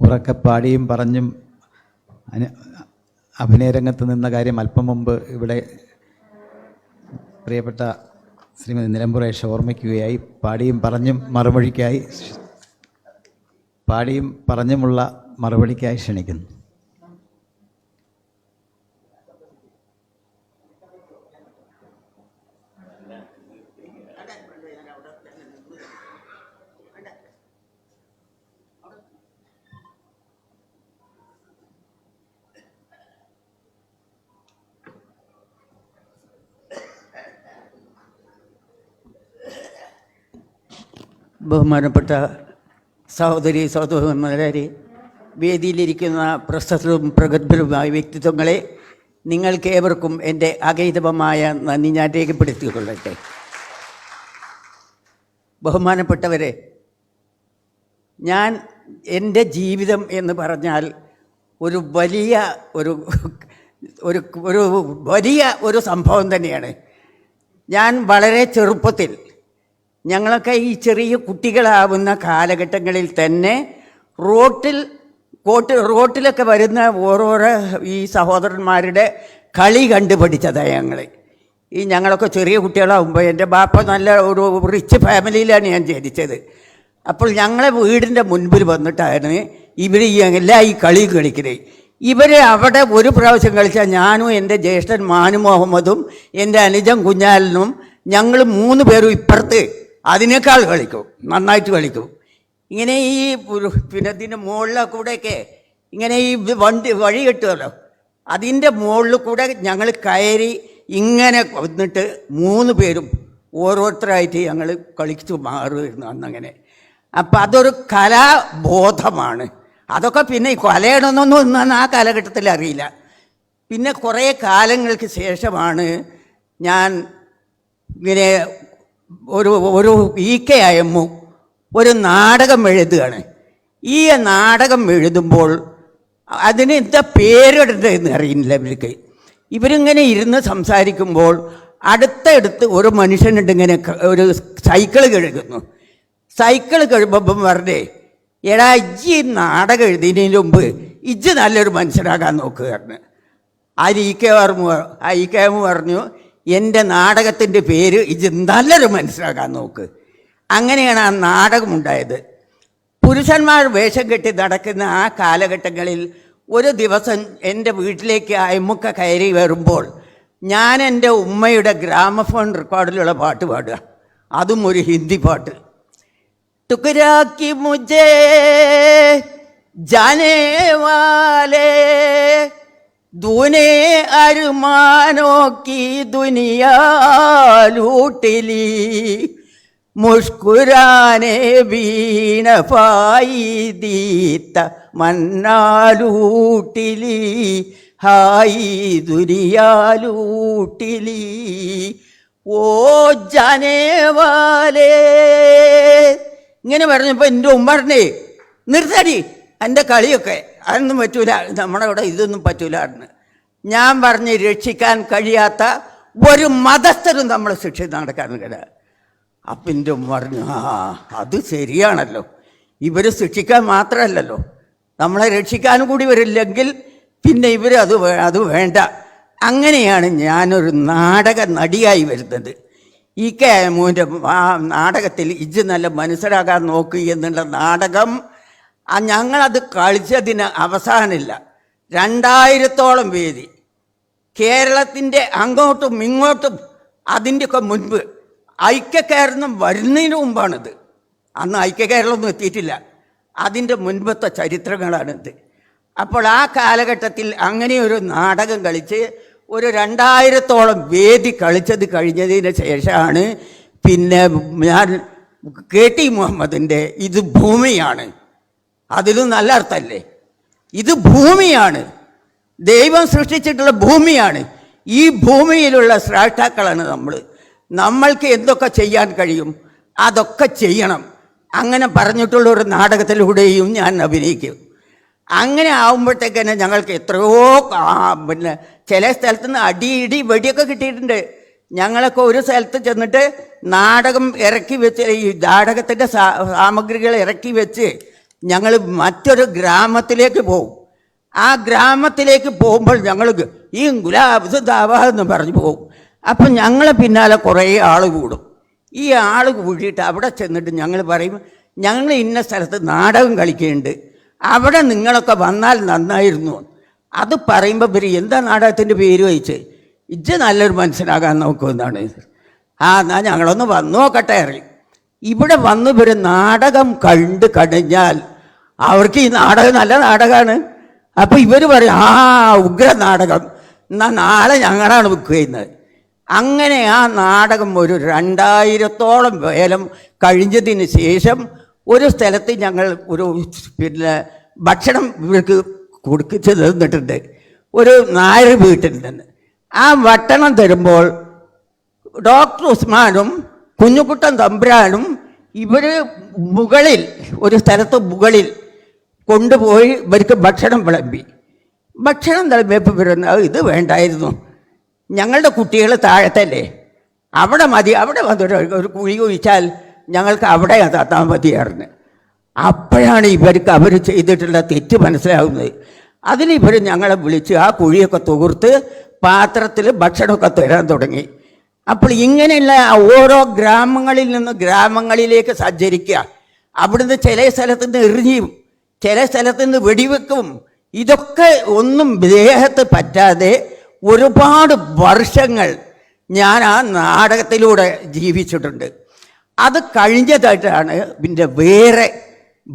ഉറക്കെ പാടിയും പറഞ്ഞും അഭിനയരംഗത്ത് നിന്ന കാര്യം അല്പം മുമ്പ് ഇവിടെ പ്രിയപ്പെട്ട ശ്രീമതി നിലമ്പുറേഷ് ഓർമ്മിക്കുകയായി. പാടിയും പറഞ്ഞുമുള്ള മറുപടിക്കായി ക്ഷണിക്കുന്നു. ബഹുമാനപ്പെട്ട സഹോദരന്മാരെ, വേദിയിലിരിക്കുന്ന പ്രശസ്തരും പ്രഗത്ഭരുമായ വ്യക്തിത്വങ്ങളെ, നിങ്ങൾക്കേവർക്കും എൻ്റെ അഗൈതവമായ നന്ദി ഞാൻ രേഖപ്പെടുത്തിക്കൊള്ളട്ടെ. ബഹുമാനപ്പെട്ടവരെ, ഞാൻ എൻ്റെ ജീവിതം എന്ന് പറഞ്ഞാൽ ഒരു വലിയ സംഭവം തന്നെയാണ്. ഞാൻ വളരെ ചെറുപ്പത്തിൽ, ഞങ്ങളൊക്കെ ഈ ചെറിയ കുട്ടികളാവുന്ന കാലഘട്ടങ്ങളിൽ തന്നെ റോട്ടിലൊക്കെ വരുന്ന ഓരോരോ ഈ സഹോദരന്മാരുടെ കളി കണ്ടുപിടിച്ചതാണ് ഞങ്ങളൊക്കെ ചെറിയ കുട്ടികളാകുമ്പോൾ. എൻ്റെ ബാപ്പ നല്ല ഒരു റിച്ച് ഫാമിലിയിലാണ് ഞാൻ ജനിച്ചത്. അപ്പോൾ ഞങ്ങളെ വീടിൻ്റെ മുൻപിൽ വന്നിട്ടാണ് ഇവർ ഈ കളി കളിക്കുന്നത്. ഇവരെ അവിടെ ഒരു പ്രാവശ്യം കളിച്ചാൽ ഞാനും എൻ്റെ ജ്യേഷ്ഠൻ മാനു മുഹമ്മദും എൻ്റെ അനുജൻ കുഞ്ഞാലിനും ഞങ്ങൾ 3 പേരും ഇപ്പുറത്ത് അതിനേക്കാൾ കളിക്കും, നന്നായിട്ട് കളിക്കും. ഇങ്ങനെ ഈ പിന്നെ ഇതിൻ്റെ മുകളിലെ കൂടെയൊക്കെ ഇങ്ങനെ ഈ വഴി കെട്ടുമല്ലോ, അതിൻ്റെ മുകളിൽ കൂടെ ഞങ്ങൾ കയറി ഇങ്ങനെ വന്നിട്ട് 3 പേരും ഓരോരുത്തരായിട്ട് ഞങ്ങൾ കളിച്ചു മാറുമായിരുന്നു അന്നങ്ങനെ. അപ്പം അതൊരു കലാബോധമാണ്. അതൊക്കെ പിന്നെ കലയണമെന്നൊന്നും ആ കാലഘട്ടത്തിൽ അറിയില്ല. പിന്നെ കുറേ കാലങ്ങൾക്ക് ശേഷമാണ് ഞാൻ ഇങ്ങനെ ഒരു EKIM ഒരു നാടകം എഴുതുകയാണ്. ഈ നാടകം എഴുതുമ്പോൾ അതിന് എന്താ പേരിടേണ്ടതെന്ന് അറിയില്ല ഇവർക്ക്. ഇവരിങ്ങനെ ഇരുന്ന് സംസാരിക്കുമ്പോൾ അടുത്തടുത്ത് ഒരു മനുഷ്യനുണ്ട് ഇങ്ങനെ ഒരു സൈക്കിൾ കഴുകുന്നു. സൈക്കിൾ കഴുകുമ്പം പറഞ്ഞേ, എടാ ഇജ്ജ് നാടകം എഴുതിയതിന് മുമ്പ് ഇജ്ജ് നല്ലൊരു മനുഷ്യരാകാൻ നോക്കുകയാണ്. IKM പറഞ്ഞു, എൻ്റെ നാടകത്തിൻ്റെ പേര് ഇജ്ജ് നല്ലൊരു മനുഷ്യരാകാൻ നോക്ക്. അങ്ങനെയാണ് ആ നാടകമുണ്ടായത്. പുരുഷന്മാർ വേഷം കെട്ടി നടക്കുന്ന ആ കാലഘട്ടങ്ങളിൽ ഒരു ദിവസം എൻ്റെ വീട്ടിലേക്ക് അയമുക്ക കയറി വരുമ്പോൾ ഞാൻ എൻ്റെ ഉമ്മയുടെ ഗ്രാമഫോൺ റെക്കോർഡിലുള്ള പാട്ട് പാടുക, അതും ഒരു ഹിന്ദി പാട്ട്. ടുക്കരാക്കി മുझे जाने वाले दूने अरमानों की दुनिया लूट ली, मुस्कुराने भी न पाई दीता मन्ना लूट ली, हाई दुनिया लूट ली, ओ जाने वाले. ഇങ്ങനെ പറഞ്ഞപ്പോൾ എൻ്റെ ഉമ്മ പറഞ്ഞേ, നിർത്തടി എൻ്റെ കളിയൊക്കെ, അതൊന്നും പറ്റൂല, നമ്മുടെ ഇവിടെ ഇതൊന്നും പറ്റൂലായിരുന്നു. ഞാൻ പറഞ്ഞ് രക്ഷിക്കാൻ കഴിയാത്ത ഒരു മതസ്ഥരും നമ്മളെ ശിക്ഷിച്ച് നടക്കാൻ കഴിയില്ല. അപ്പം എൻ്റെ ഉമ്മ പറഞ്ഞു, അത് ശരിയാണല്ലോ, ഇവർ ശിക്ഷിക്കാൻ മാത്രമല്ലല്ലോ, നമ്മളെ രക്ഷിക്കാനും കൂടി വരില്ലെങ്കിൽ പിന്നെ ഇവർ അത് വേണ്ട. അങ്ങനെയാണ് ഞാനൊരു നാടക നടിയായി വരുന്നത്. EKIMൻ്റെ ആ നാടകത്തിൽ ഇജ്ജ് നല്ല മനസ്സിലാകാൻ നോക്കി എന്നുള്ള നാടകം ഞങ്ങളത് കളിച്ചതിന് അവസാനമില്ല. 2000-ഓളം വേദി കേരളത്തിൻ്റെ അങ്ങോട്ടും ഇങ്ങോട്ടും. അതിൻ്റെയൊക്കെ മുൻപ് ഐക്യകേരളം വരുന്നതിന് മുമ്പാണിത്. അന്ന് ഐക്യകേരളമൊന്നും എത്തിയിട്ടില്ല, അതിൻ്റെ മുൻപത്തെ ചരിത്രങ്ങളാണിത്. അപ്പോൾ ആ കാലഘട്ടത്തിൽ അങ്ങനെയൊരു നാടകം കളിച്ച് ഒരു 2000-ഓളം വേദി കളിച്ചത് കഴിഞ്ഞതിന് ശേഷമാണ് പിന്നെ ഞാൻ KT മുഹമ്മദിൻ്റെ ഇത് ഭൂമിയാണ്, അതിലും നല്ല അർത്ഥമല്ലേ, ഇത് ഭൂമിയാണ്, ദൈവം സൃഷ്ടിച്ചിട്ടുള്ള ഭൂമിയാണ്, ഈ ഭൂമിയിലുള്ള സ്രഷ്ടാക്കളാണ് നമ്മൾക്ക് എന്തൊക്കെ ചെയ്യാൻ കഴിയും അതൊക്കെ ചെയ്യണം. അങ്ങനെ പറഞ്ഞിട്ടുള്ള ഒരു നാടകത്തിലൂടെയും ഞാൻ അഭിനയിക്കും. അങ്ങനെ ആകുമ്പോഴത്തേക്കന്നെ ഞങ്ങൾക്ക് എത്രയോ പിന്നെ ചില സ്ഥലത്ത് നിന്ന് അടി വെടിയൊക്കെ കിട്ടിയിട്ടുണ്ട്. ഞങ്ങളൊക്കെ ഒരു സ്ഥലത്ത് ചെന്നിട്ട് നാടകം ഇറക്കി വെച്ച്, ഈ നാടകത്തിൻ്റെ സാമഗ്രികൾ ഇറക്കി വെച്ച് ഞങ്ങൾ മറ്റൊരു ഗ്രാമത്തിലേക്ക് പോകും. ആ ഗ്രാമത്തിലേക്ക് പോകുമ്പോൾ ഞങ്ങൾ ഈ ഗുലാബ് ദാവെന്ന് പറഞ്ഞു പോകും. അപ്പം ഞങ്ങളെ പിന്നാലെ കുറേ ആൾ കൂടും. ഈ ആൾ കൂടിയിട്ട് അവിടെ ചെന്നിട്ട് ഞങ്ങൾ പറയും, ഞങ്ങൾ ഇന്ന സ്ഥലത്ത് നാടകം കളിക്കുന്നുണ്ട്, അവിടെ നിങ്ങളൊക്കെ വന്നാൽ നന്നായിരുന്നു. അത് പറയുമ്പോൾ ഇവർ എന്താ നാടകത്തിൻ്റെ പേര് വെച്ച്, ഇജ്ജ് നല്ലൊരു മനസ്സിലാകാൻ നോക്കുമെന്നാണ്. എന്നാൽ ഞങ്ങളൊന്ന് വന്നു നോക്കട്ടെ അറിയും. ഇവിടെ വന്ന് ഇവർ നാടകം കണ്ടു കഴിഞ്ഞാൽ അവർക്ക് ഈ നാടകം നല്ല നാടകമാണ്. അപ്പോൾ ഇവർ പറയും, ഉഗ്ര നാടകം, എന്നാൽ നാളെ ഞങ്ങളാണ് ബുക്ക് ചെയ്യുന്നത്. അങ്ങനെ ആ നാടകം ഒരു 2000-ഓളം വേലം കഴിഞ്ഞതിന് ശേഷം ഒരു സ്ഥലത്ത് ഞങ്ങൾ ഒരു ഭക്ഷണം ഇവർക്ക് കൊടുക്കിച്ച് തന്നിട്ടുണ്ട്, ഒരു നായർ വീട്ടിൽ നിന്ന്. ആ ഭക്ഷണം തരുമ്പോൾ ഡോക്ടർ ഉസ്മാനും കുഞ്ഞുകുട്ടൻ തമ്പുരാനും ഇവർ മുകളിൽ ഒരു സ്ഥലത്ത് മുകളിൽ കൊണ്ടുപോയി ഇവർക്ക് ഭക്ഷണം വിളമ്പി. ഭക്ഷണം വിളമ്പിയപ്പോൾ ഇവരുന്ന ഇത് വേണ്ടായിരുന്നു, ഞങ്ങളുടെ കുട്ടികൾ താഴത്തല്ലേ, അവിടെ മതി, അവിടെ വന്നിട്ട് ഒരു കുഴി കുഴിച്ചാൽ ഞങ്ങൾക്ക് അവിടെ തത്താൻ മതിയായിരുന്നു. അപ്പോഴാണ് ഇവർക്ക് അവർ ചെയ്തിട്ടുള്ള തെറ്റ് മനസ്സിലാകുന്നത്. അതിനിവർ ഞങ്ങളെ വിളിച്ച് ആ കുഴിയൊക്കെ തുകർത്ത് പാത്രത്തിൽ ഭക്ഷണമൊക്കെ തരാൻ തുടങ്ങി. അപ്പോൾ ഇങ്ങനെയുള്ള ഓരോ ഗ്രാമങ്ങളിൽ നിന്ന് ഗ്രാമങ്ങളിലേക്ക് സഞ്ചരിക്കുക, അവിടുന്ന് ചില സ്ഥലത്ത് നിന്ന് എറിഞ്ഞും ചില സ്ഥലത്ത് നിന്ന് വെടിവെക്കും. ഇതൊക്കെ ഒന്നും ദേഹത്ത് പറ്റാതെ ഒരുപാട് വർഷങ്ങൾ ഞാൻ ആ നാടകത്തിലൂടെ ജീവിച്ചിട്ടുണ്ട്. അത് കഴിഞ്ഞതായിട്ടാണ് പിന്നെ വേറെ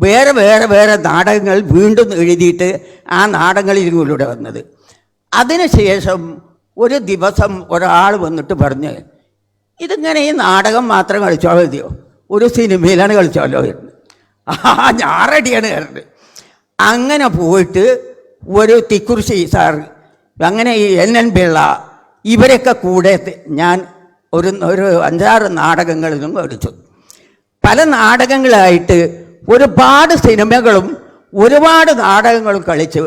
വേറെ വേറെ വേറെ നാടകങ്ങൾ വീണ്ടും എഴുതിയിട്ട് ആ നാടകങ്ങളിലൂടെ വന്നത്. അതിനുശേഷം ഒരു ദിവസം ഒരാൾ വന്നിട്ട് പറഞ്ഞ്, ഇതിങ്ങനെ ഈ നാടകം മാത്രം കളിച്ചാൽ മതിയോ, ഒരു സിനിമയിലാണ് കളിച്ചാലോ എന്ന്. ഞാൻ റെഡിയാണ് കയറുന്നത്. അങ്ങനെ പോയിട്ട് ഒരു തിക്കുറിശി സാർ, അങ്ങനെ ഈ NN പിള്ള ഇവരൊക്കെ കൂടെ ഞാൻ ഒരു 5-6 നാടകങ്ങളിലും കളിച്ചു. പല നാടകങ്ങളായിട്ട് ഒരുപാട് സിനിമകളും ഒരുപാട് നാടകങ്ങളും കളിച്ചു.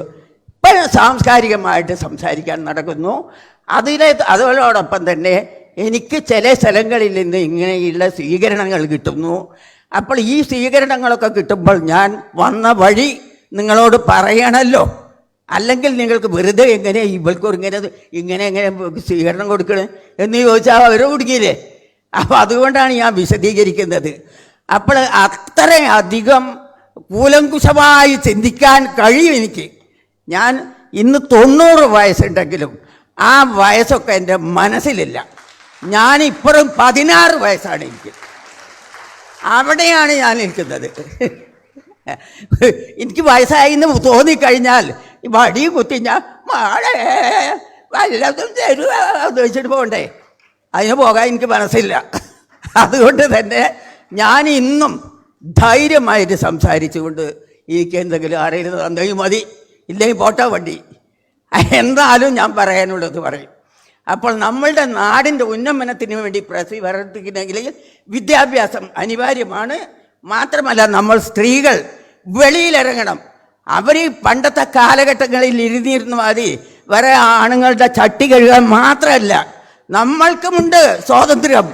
ഇപ്പം സാംസ്കാരികമായിട്ട് സംസാരിക്കാൻ നടക്കുന്നു. അതോടൊപ്പം തന്നെ എനിക്ക് ചില സ്ഥലങ്ങളിൽ നിന്ന് ഇങ്ങനെയുള്ള സ്വീകരണങ്ങൾ കിട്ടുന്നു. അപ്പോൾ ഈ സ്വീകരണങ്ങളൊക്കെ കിട്ടുമ്പോൾ ഞാൻ വന്ന വഴി നിങ്ങളോട് പറയണമല്ലോ, അല്ലെങ്കിൽ നിങ്ങൾക്ക് വെറുതെ എങ്ങനെ ഇവൾക്കൊരു ഇങ്ങനെ സ്വീകരണം കൊടുക്കണേ എന്ന് ചോദിച്ചാൽ അവർ കുടുങ്ങിയില്ലേ. അപ്പോൾ അതുകൊണ്ടാണ് ഞാൻ വിശദീകരിക്കുന്നത്. അപ്പോൾ അത്രയധികം കൂലങ്കുശമായി ചിന്തിക്കാൻ കഴിയും എനിക്ക്. ഞാൻ ഇന്ന് 90 വയസ്സുണ്ടെങ്കിലും ആ വയസ്സൊക്കെ എൻ്റെ മനസ്സിലില്ല. ഞാനിപ്പോഴും 16 വയസ്സാണ് എനിക്ക്. അവിടെയാണ് ഞാൻ നിൽക്കുന്നത്. എനിക്ക് വയസ്സായി എന്ന് തോന്നിക്കഴിഞ്ഞാൽ വടി കുത്തി ഞാൻ മാളെ വല്ലതും തരുക വെച്ചിട്ട് പോകണ്ടേ, അതിന് പോകാൻ എനിക്ക് മനസ്സില്ല. അതുകൊണ്ട് തന്നെ ഞാൻ ഇന്നും ധൈര്യമായിട്ട് സംസാരിച്ചുകൊണ്ട് എനിക്ക് എന്തെങ്കിലും അറിയുന്നത് എന്തെങ്കിലും മതി, ഇല്ലെങ്കിൽ പോട്ടോ വണ്ടി, എന്തായാലും ഞാൻ പറയാനുള്ളത് പറയും. അപ്പോൾ നമ്മളുടെ നാടിൻ്റെ ഉന്നമനത്തിന് വേണ്ടി പ്രവർത്തിക്കണമെങ്കിൽ വിദ്യാഭ്യാസം അനിവാര്യമാണ്. മാത്രമല്ല നമ്മൾ സ്ത്രീകൾ വെളിയിലിറങ്ങണം. അവർ പണ്ടത്തെ കാലഘട്ടങ്ങളിൽ ഇരുന്നിരുന്ന മതി വേറെ ആണുങ്ങളുടെ ചട്ടി കഴുകാൻ മാത്രമല്ല, നമ്മൾക്കുമുണ്ട് സ്വാതന്ത്ര്യം.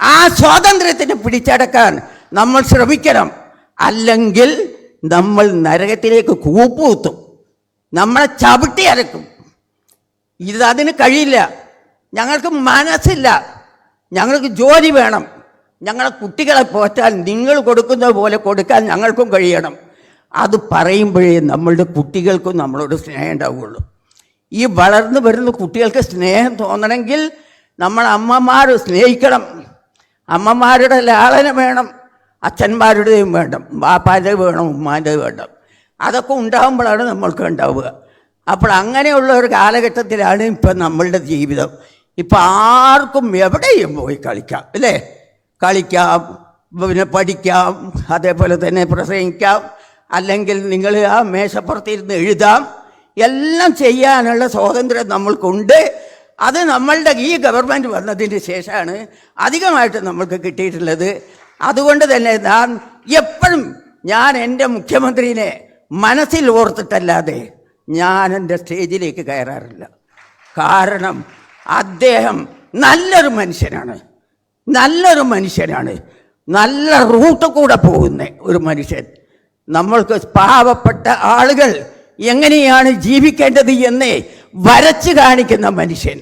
ആ സ്വാതന്ത്ര്യത്തിന് പിടിച്ചടക്കാൻ നമ്മൾ ശ്രമിക്കണം. അല്ലെങ്കിൽ നമ്മൾ നരകത്തിലേക്ക് കൂപ്പുകുത്തും, നമ്മളെ ചവിട്ടി അരക്കും. അതിന് കഴിയില്ല. ഞങ്ങൾക്ക് മനസ്സില്ല, ഞങ്ങൾക്ക് ജോലി വേണം. ഞങ്ങളെ കുട്ടികളെ പോറ്റാൻ നിങ്ങൾ കൊടുക്കുന്നത് പോലെ കൊടുക്കാൻ ഞങ്ങൾക്കും കഴിയണം. അത് പറയുമ്പോഴേ നമ്മളുടെ കുട്ടികൾക്കും നമ്മളോട് സ്നേഹം ഉണ്ടാവുകയുള്ളൂ. ഈ വളർന്നു വരുന്ന കുട്ടികൾക്ക് സ്നേഹം തോന്നണമെങ്കിൽ നമ്മൾ അമ്മമാർ സ്നേഹിക്കണം. അമ്മമാരുടെ ലാളന വേണം, അച്ഛന്മാരുടെയും വേണം, ബാപ്പാൻ്റെ വേണം, ഉമ്മാൻ്റെ വേണം. അതൊക്കെ ഉണ്ടാകുമ്പോഴാണ് നമ്മൾക്ക് ഉണ്ടാവുക. അപ്പോൾ അങ്ങനെയുള്ള ഒരു കാലഘട്ടത്തിലാണ് ഇപ്പം നമ്മളുടെ ജീവിതം. ഇപ്പം ആർക്കും എവിടെയും പോയി കളിക്കാം, അല്ലേ? കളിക്കാം, പിന്നെ പഠിക്കാം, അതേപോലെ തന്നെ പ്രസംഗിക്കാം, അല്ലെങ്കിൽ നിങ്ങൾ ആ മേശപ്പുറത്തിരുന്ന് എഴുതാം. എല്ലാം ചെയ്യാനുള്ള സ്വാതന്ത്ര്യം നമ്മൾക്കുണ്ട്. അത് നമ്മളുടെ ഈ ഗവൺമെൻറ് വന്നതിന് ശേഷമാണ് അധികമായിട്ട് നമ്മൾക്ക് കിട്ടിയിട്ടുള്ളത്. അതുകൊണ്ട് തന്നെ എപ്പോഴും ഞാൻ എൻ്റെ മുഖ്യമന്ത്രിനെ മനസ്സിൽ ഓർത്തിട്ടല്ലാതെ ഞാൻ എൻ്റെ സ്റ്റേജിലേക്ക് കയറാറില്ല. കാരണം അദ്ദേഹം നല്ലൊരു മനുഷ്യനാണ്, നല്ല റൂട്ട് കൂടെ പോകുന്ന ഒരു മനുഷ്യൻ. നമ്മൾക്ക് പാവപ്പെട്ട ആളുകൾ എങ്ങനെയാണ് ജീവിക്കേണ്ടത് എന്ന് വരച്ച് കാണിക്കുന്ന മനുഷ്യൻ,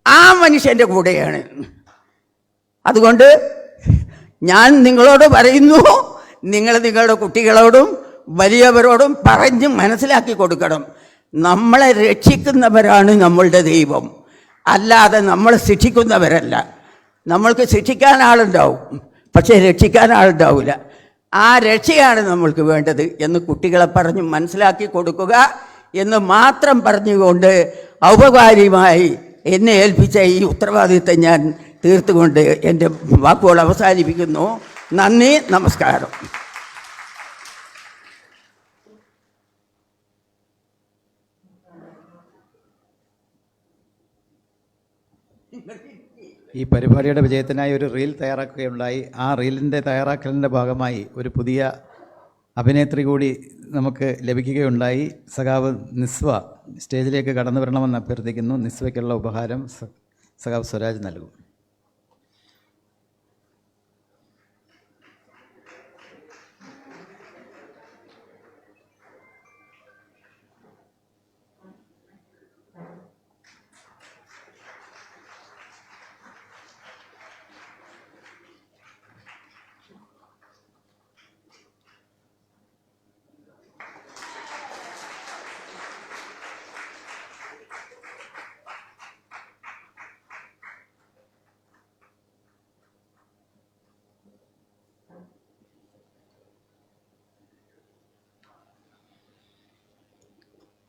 ആ മനുഷ്യൻ്റെ കൂടെയാണ്. അതുകൊണ്ട് ഞാൻ നിങ്ങളോട് പറയുന്നു, നിങ്ങൾ നിങ്ങളുടെ കുട്ടികളോടും വലിയവരോടും പറഞ്ഞ് മനസ്സിലാക്കി കൊടുക്കണം. നമ്മളെ രക്ഷിക്കുന്നവരാണ് നമ്മളുടെ ദൈവം, അല്ലാതെ നമ്മളെ ശിക്ഷിക്കുന്നവരല്ല. നമ്മൾക്ക് ശിക്ഷിക്കാൻ ആളുണ്ടാവും, പക്ഷേ രക്ഷിക്കാൻ ആളുണ്ടാവില്ല. ആ രക്ഷയാണ് നമ്മൾക്ക് വേണ്ടത് എന്ന് കുട്ടികളെ പറഞ്ഞ് മനസ്സിലാക്കി കൊടുക്കുക എന്ന് മാത്രം പറഞ്ഞുകൊണ്ട് ഔപകാരികമായി എന്നെ ഏൽപ്പിച്ച ഈ ഉത്തരവാദിത്തം ഞാൻ തീർത്തുകൊണ്ട് എൻ്റെ വാക്കുകൾ അവസാനിപ്പിക്കുന്നു. നന്ദി, നമസ്കാരം. ഈ പരിപാടിയുടെ വിജയത്തിനായി ഒരു റീൽ തയ്യാറാക്കുകയുണ്ടായി. ആ റീലിൻ്റെ തയ്യാറാക്കലിൻ്റെ ഭാഗമായി ഒരു പുതിയ അഭിനേത്രി കൂടി നമുക്ക് ലഭിക്കുകയുണ്ടായി. സഖാവ് നിസ്വ സ്റ്റേജിലേക്ക് കടന്നു വരണമെന്ന് അഭ്യർത്ഥിക്കുന്നു. നിസ്വയ്ക്കുള്ള ഉപഹാരം സഖാവ് സ്വരാജ് നൽകും.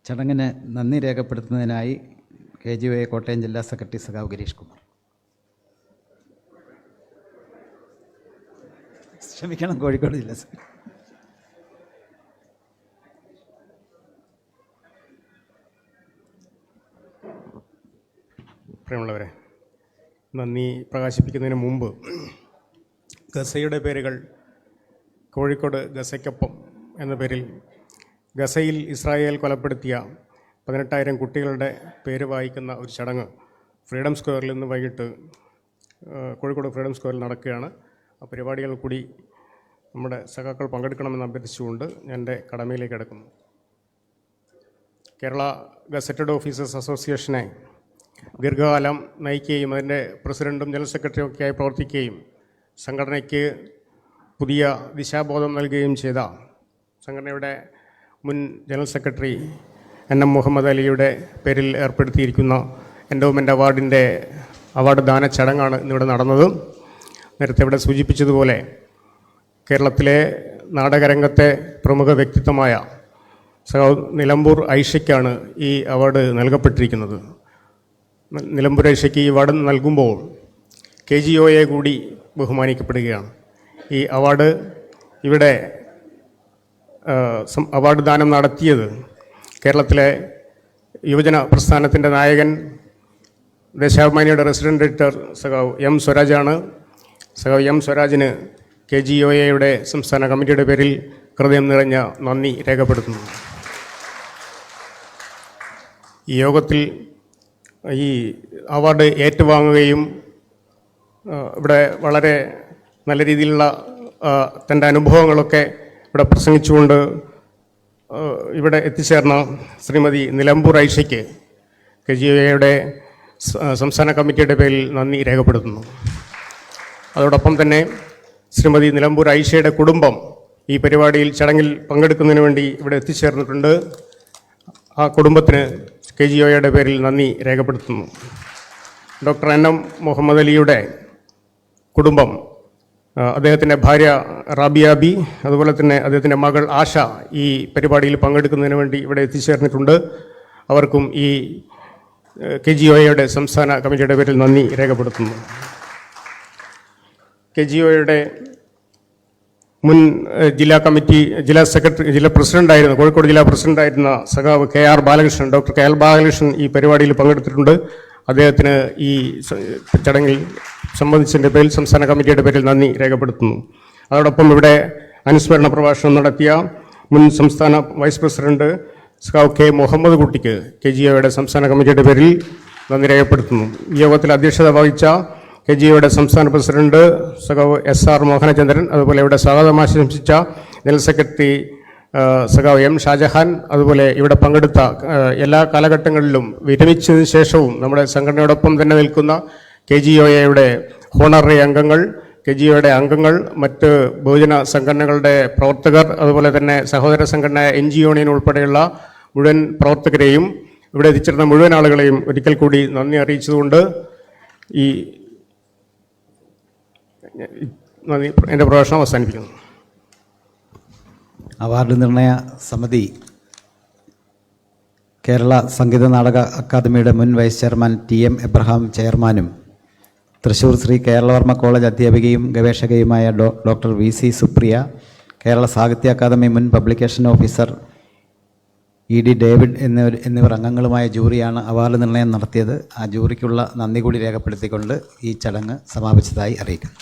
ചടങ്ങിന് നന്ദി രേഖപ്പെടുത്തുന്നതിനായി KGY കോട്ടയം ജില്ലാ സെക്രട്ടറി സഖാവ് ഗിരീഷ് കുമാർ. ക്ഷമിക്കണം, കോഴിക്കോട് ജില്ലാ സെക്രട്ടറി. പ്രിയമുള്ളവരെ, നന്ദി പ്രകാശിപ്പിക്കുന്നതിന് മുമ്പ് ഗസയുടെ പേരുകൾ കോഴിക്കോട് ഗസയ്ക്കൊപ്പം എന്ന പേരിൽ ഗസയിൽ ഇസ്രായേൽ കൊലപ്പെടുത്തിയ 18,000 കുട്ടികളുടെ പേര് വായിക്കുന്ന ഒരു ചടങ്ങ് ഫ്രീഡം സ്ക്വയറിൽ നിന്ന് വൈകിട്ട് കോഴിക്കോട് ഫ്രീഡം സ്ക്വയറിൽ നടക്കുകയാണ്. ആ പരിപാടികൾ കൂടി നമ്മുടെ സഖാക്കൾ പങ്കെടുക്കണമെന്ന് അഭ്യർത്ഥിച്ചുകൊണ്ട് ഞാൻ എൻ്റെ കടമയിലേക്ക് കിടക്കുന്നു. കേരള ഗസറ്റഡ് ഓഫീസേഴ്സ് അസോസിയേഷനെ ദീർഘകാലം നയിക്കുകയും അതിൻ്റെ പ്രസിഡൻറ്റും ജനറൽ സെക്രട്ടറിയും ഒക്കെയായി പ്രവർത്തിക്കുകയും സംഘടനയ്ക്ക് പുതിയ ദിശാബോധം നൽകുകയും ചെയ്ത സംഘടനയുടെ മുൻ ജനറൽ സെക്രട്ടറി NM മുഹമ്മദ് അലിയുടെ പേരിൽ ഏർപ്പെടുത്തിയിരിക്കുന്ന എൻഡോമെൻ്റ് അവാർഡിൻ്റെ അവാർഡ് ദാന ചടങ്ങാണ് ഇന്നിവിടെ നടന്നത്. നേരത്തെ ഇവിടെ സൂചിപ്പിച്ചതുപോലെ കേരളത്തിലെ നാടകരംഗത്തെ പ്രമുഖ വ്യക്തിത്വമായ നിലമ്പൂർ ഐഷയ്ക്കാണ് ഈ അവാർഡ് നൽകപ്പെട്ടിരിക്കുന്നത്. നിലമ്പൂർ ഐഷയ്ക്ക് ഈ അവാർഡ് നൽകുമ്പോൾ KGOയെ കൂടി ബഹുമാനിക്കപ്പെടുകയാണ്. ഈ അവാർഡ് ഇവിടെ അവാർഡ് ദാനം നടത്തിയത് കേരളത്തിലെ യുവജന പ്രസ്ഥാനത്തിൻ്റെ നായകൻ, ദേശാഭിമാനിയുടെ റെസിഡൻറ്റ് എഡിറ്റർ സഖാവ് M സ്വരാജാണ്. സഖാവ് M സ്വരാജിന് KGOയുടെ സംസ്ഥാന കമ്മിറ്റിയുടെ പേരിൽ ഹൃദയം നിറഞ്ഞ നന്ദി രേഖപ്പെടുത്തുന്നു. ഈ യോഗത്തിൽ ഈ അവാർഡ് ഏറ്റുവാങ്ങുകയും ഇവിടെ വളരെ നല്ല രീതിയിലുള്ള തൻ്റെ അനുഭവങ്ങളൊക്കെ ഇവിടെ പ്രസംഗിച്ചുകൊണ്ട് ഇവിടെ എത്തിച്ചേർന്ന ശ്രീമതി നിലമ്പൂർ ഐഷയ്ക്ക് KGOയുടെ സംസ്ഥാന കമ്മിറ്റിയുടെ പേരിൽ നന്ദി രേഖപ്പെടുത്തുന്നു. അതോടൊപ്പം തന്നെ ശ്രീമതി നിലമ്പൂർ ഐഷയുടെ കുടുംബം ഈ പരിപാടിയിൽ ചടങ്ങിൽ പങ്കെടുക്കുന്നതിന് വേണ്ടി ഇവിടെ എത്തിച്ചേർന്നിട്ടുണ്ട്. ആ കുടുംബത്തിന് KGOയുടെ പേരിൽ നന്ദി രേഖപ്പെടുത്തുന്നു. ഡോക്ടർ NM മുഹമ്മദ് അലിയുടെ കുടുംബം, അദ്ദേഹത്തിൻ്റെ ഭാര്യ റാബിയ ബി, അതുപോലെ തന്നെ അദ്ദേഹത്തിൻ്റെ മകൾ ആശ ഈ പരിപാടിയിൽ പങ്കെടുക്കുന്നതിന് വേണ്ടി ഇവിടെ എത്തിച്ചേർന്നിട്ടുണ്ട്. അവർക്കും ഈ KGOയുടെ സംസ്ഥാന കമ്മിറ്റിയുടെ പേരിൽ നന്ദി രേഖപ്പെടുത്തുന്നു. KGOയുടെ മുൻ ജില്ലാ സെക്രട്ടറി, ജില്ലാ പ്രസിഡൻ്റായിരുന്ന, കോഴിക്കോട് ജില്ലാ പ്രസിഡൻ്റായിരുന്ന സഖാവ് KR Balakrishnan, doctor KR Balakrishnan ഈ പരിപാടിയിൽ പങ്കെടുത്തിട്ടുണ്ട്. അദ്ദേഹത്തിന് ഈ ചടങ്ങിൽ സംബന്ധിച്ചതിൻ്റെ പേരിൽ സംസ്ഥാന കമ്മിറ്റിയുടെ പേരിൽ നന്ദി രേഖപ്പെടുത്തുന്നു. അതോടൊപ്പം ഇവിടെ അനുസ്മരണ പ്രഭാഷണം നടത്തിയ മുൻ സംസ്ഥാന വൈസ് പ്രസിഡന്റ് സഖാവ് K മുഹമ്മദ് കുട്ടിക്ക് KGOയുടെ സംസ്ഥാന കമ്മിറ്റിയുടെ പേരിൽ നന്ദി രേഖപ്പെടുത്തുന്നു. ഈ യോഗത്തിൽ അധ്യക്ഷത വഹിച്ച KGOയുടെ സംസ്ഥാന പ്രസിഡന്റ് സഖാവ് SR മോഹനചന്ദ്രൻ, അതുപോലെ ഇവിടെ സ്വാഗതം ആശംസിച്ച ജനറൽ സെക്രട്ടറി സഖാവ് എം ഷാജഹാൻ, അതുപോലെ ഇവിടെ പങ്കെടുത്ത എല്ലാ കാലഘട്ടങ്ങളിലും വിരമിച്ചതിന് ശേഷവും നമ്മുടെ സംഘടനയോടൊപ്പം തന്നെ നിൽക്കുന്ന KGOയുടെ ഹോണററി അംഗങ്ങൾ, KGOയുടെ അംഗങ്ങൾ, മറ്റ് ബഹുജന സംഘടനകളുടെ പ്രവർത്തകർ, അതുപോലെ തന്നെ സഹോദര സംഘടന NG യൂണിയൻ ഉൾപ്പെടെയുള്ള മുഴുവൻ പ്രവർത്തകരെയും ഇവിടെ എത്തിച്ചേർന്ന മുഴുവൻ ആളുകളെയും ഒരിക്കൽ കൂടി നന്ദി അറിയിച്ചുകൊണ്ട് എൻ്റെ പ്രഭാഷണം അവസാനിപ്പിക്കുന്നു. അവാർഡ് നിർണയ സമിതി കേരള സംഗീത നാടക അക്കാദമിയുടെ മുൻ വൈസ് ചെയർമാൻ TM എബ്രഹാം ചെയർമാനും തൃശ്ശൂർ ശ്രീ കേരളവർമ്മ കോളേജ് അധ്യാപികയും ഗവേഷകയുമായ ഡോക്ടർ VC സുപ്രിയ, കേരള സാഹിത്യ അക്കാദമി മുൻ പബ്ലിക്കേഷൻ ഓഫീസർ ED ഡേവിഡ് എന്നിവർ അംഗങ്ങളുമായ ജൂറിയാണ് അവാർഡ് നിർണയം നടത്തിയത്. ആ ജൂറിക്കുള്ള നന്ദി കൂടി രേഖപ്പെടുത്തിക്കൊണ്ട് ഈ ചടങ്ങ് സമാപിച്ചതായി അറിയിക്കുന്നു.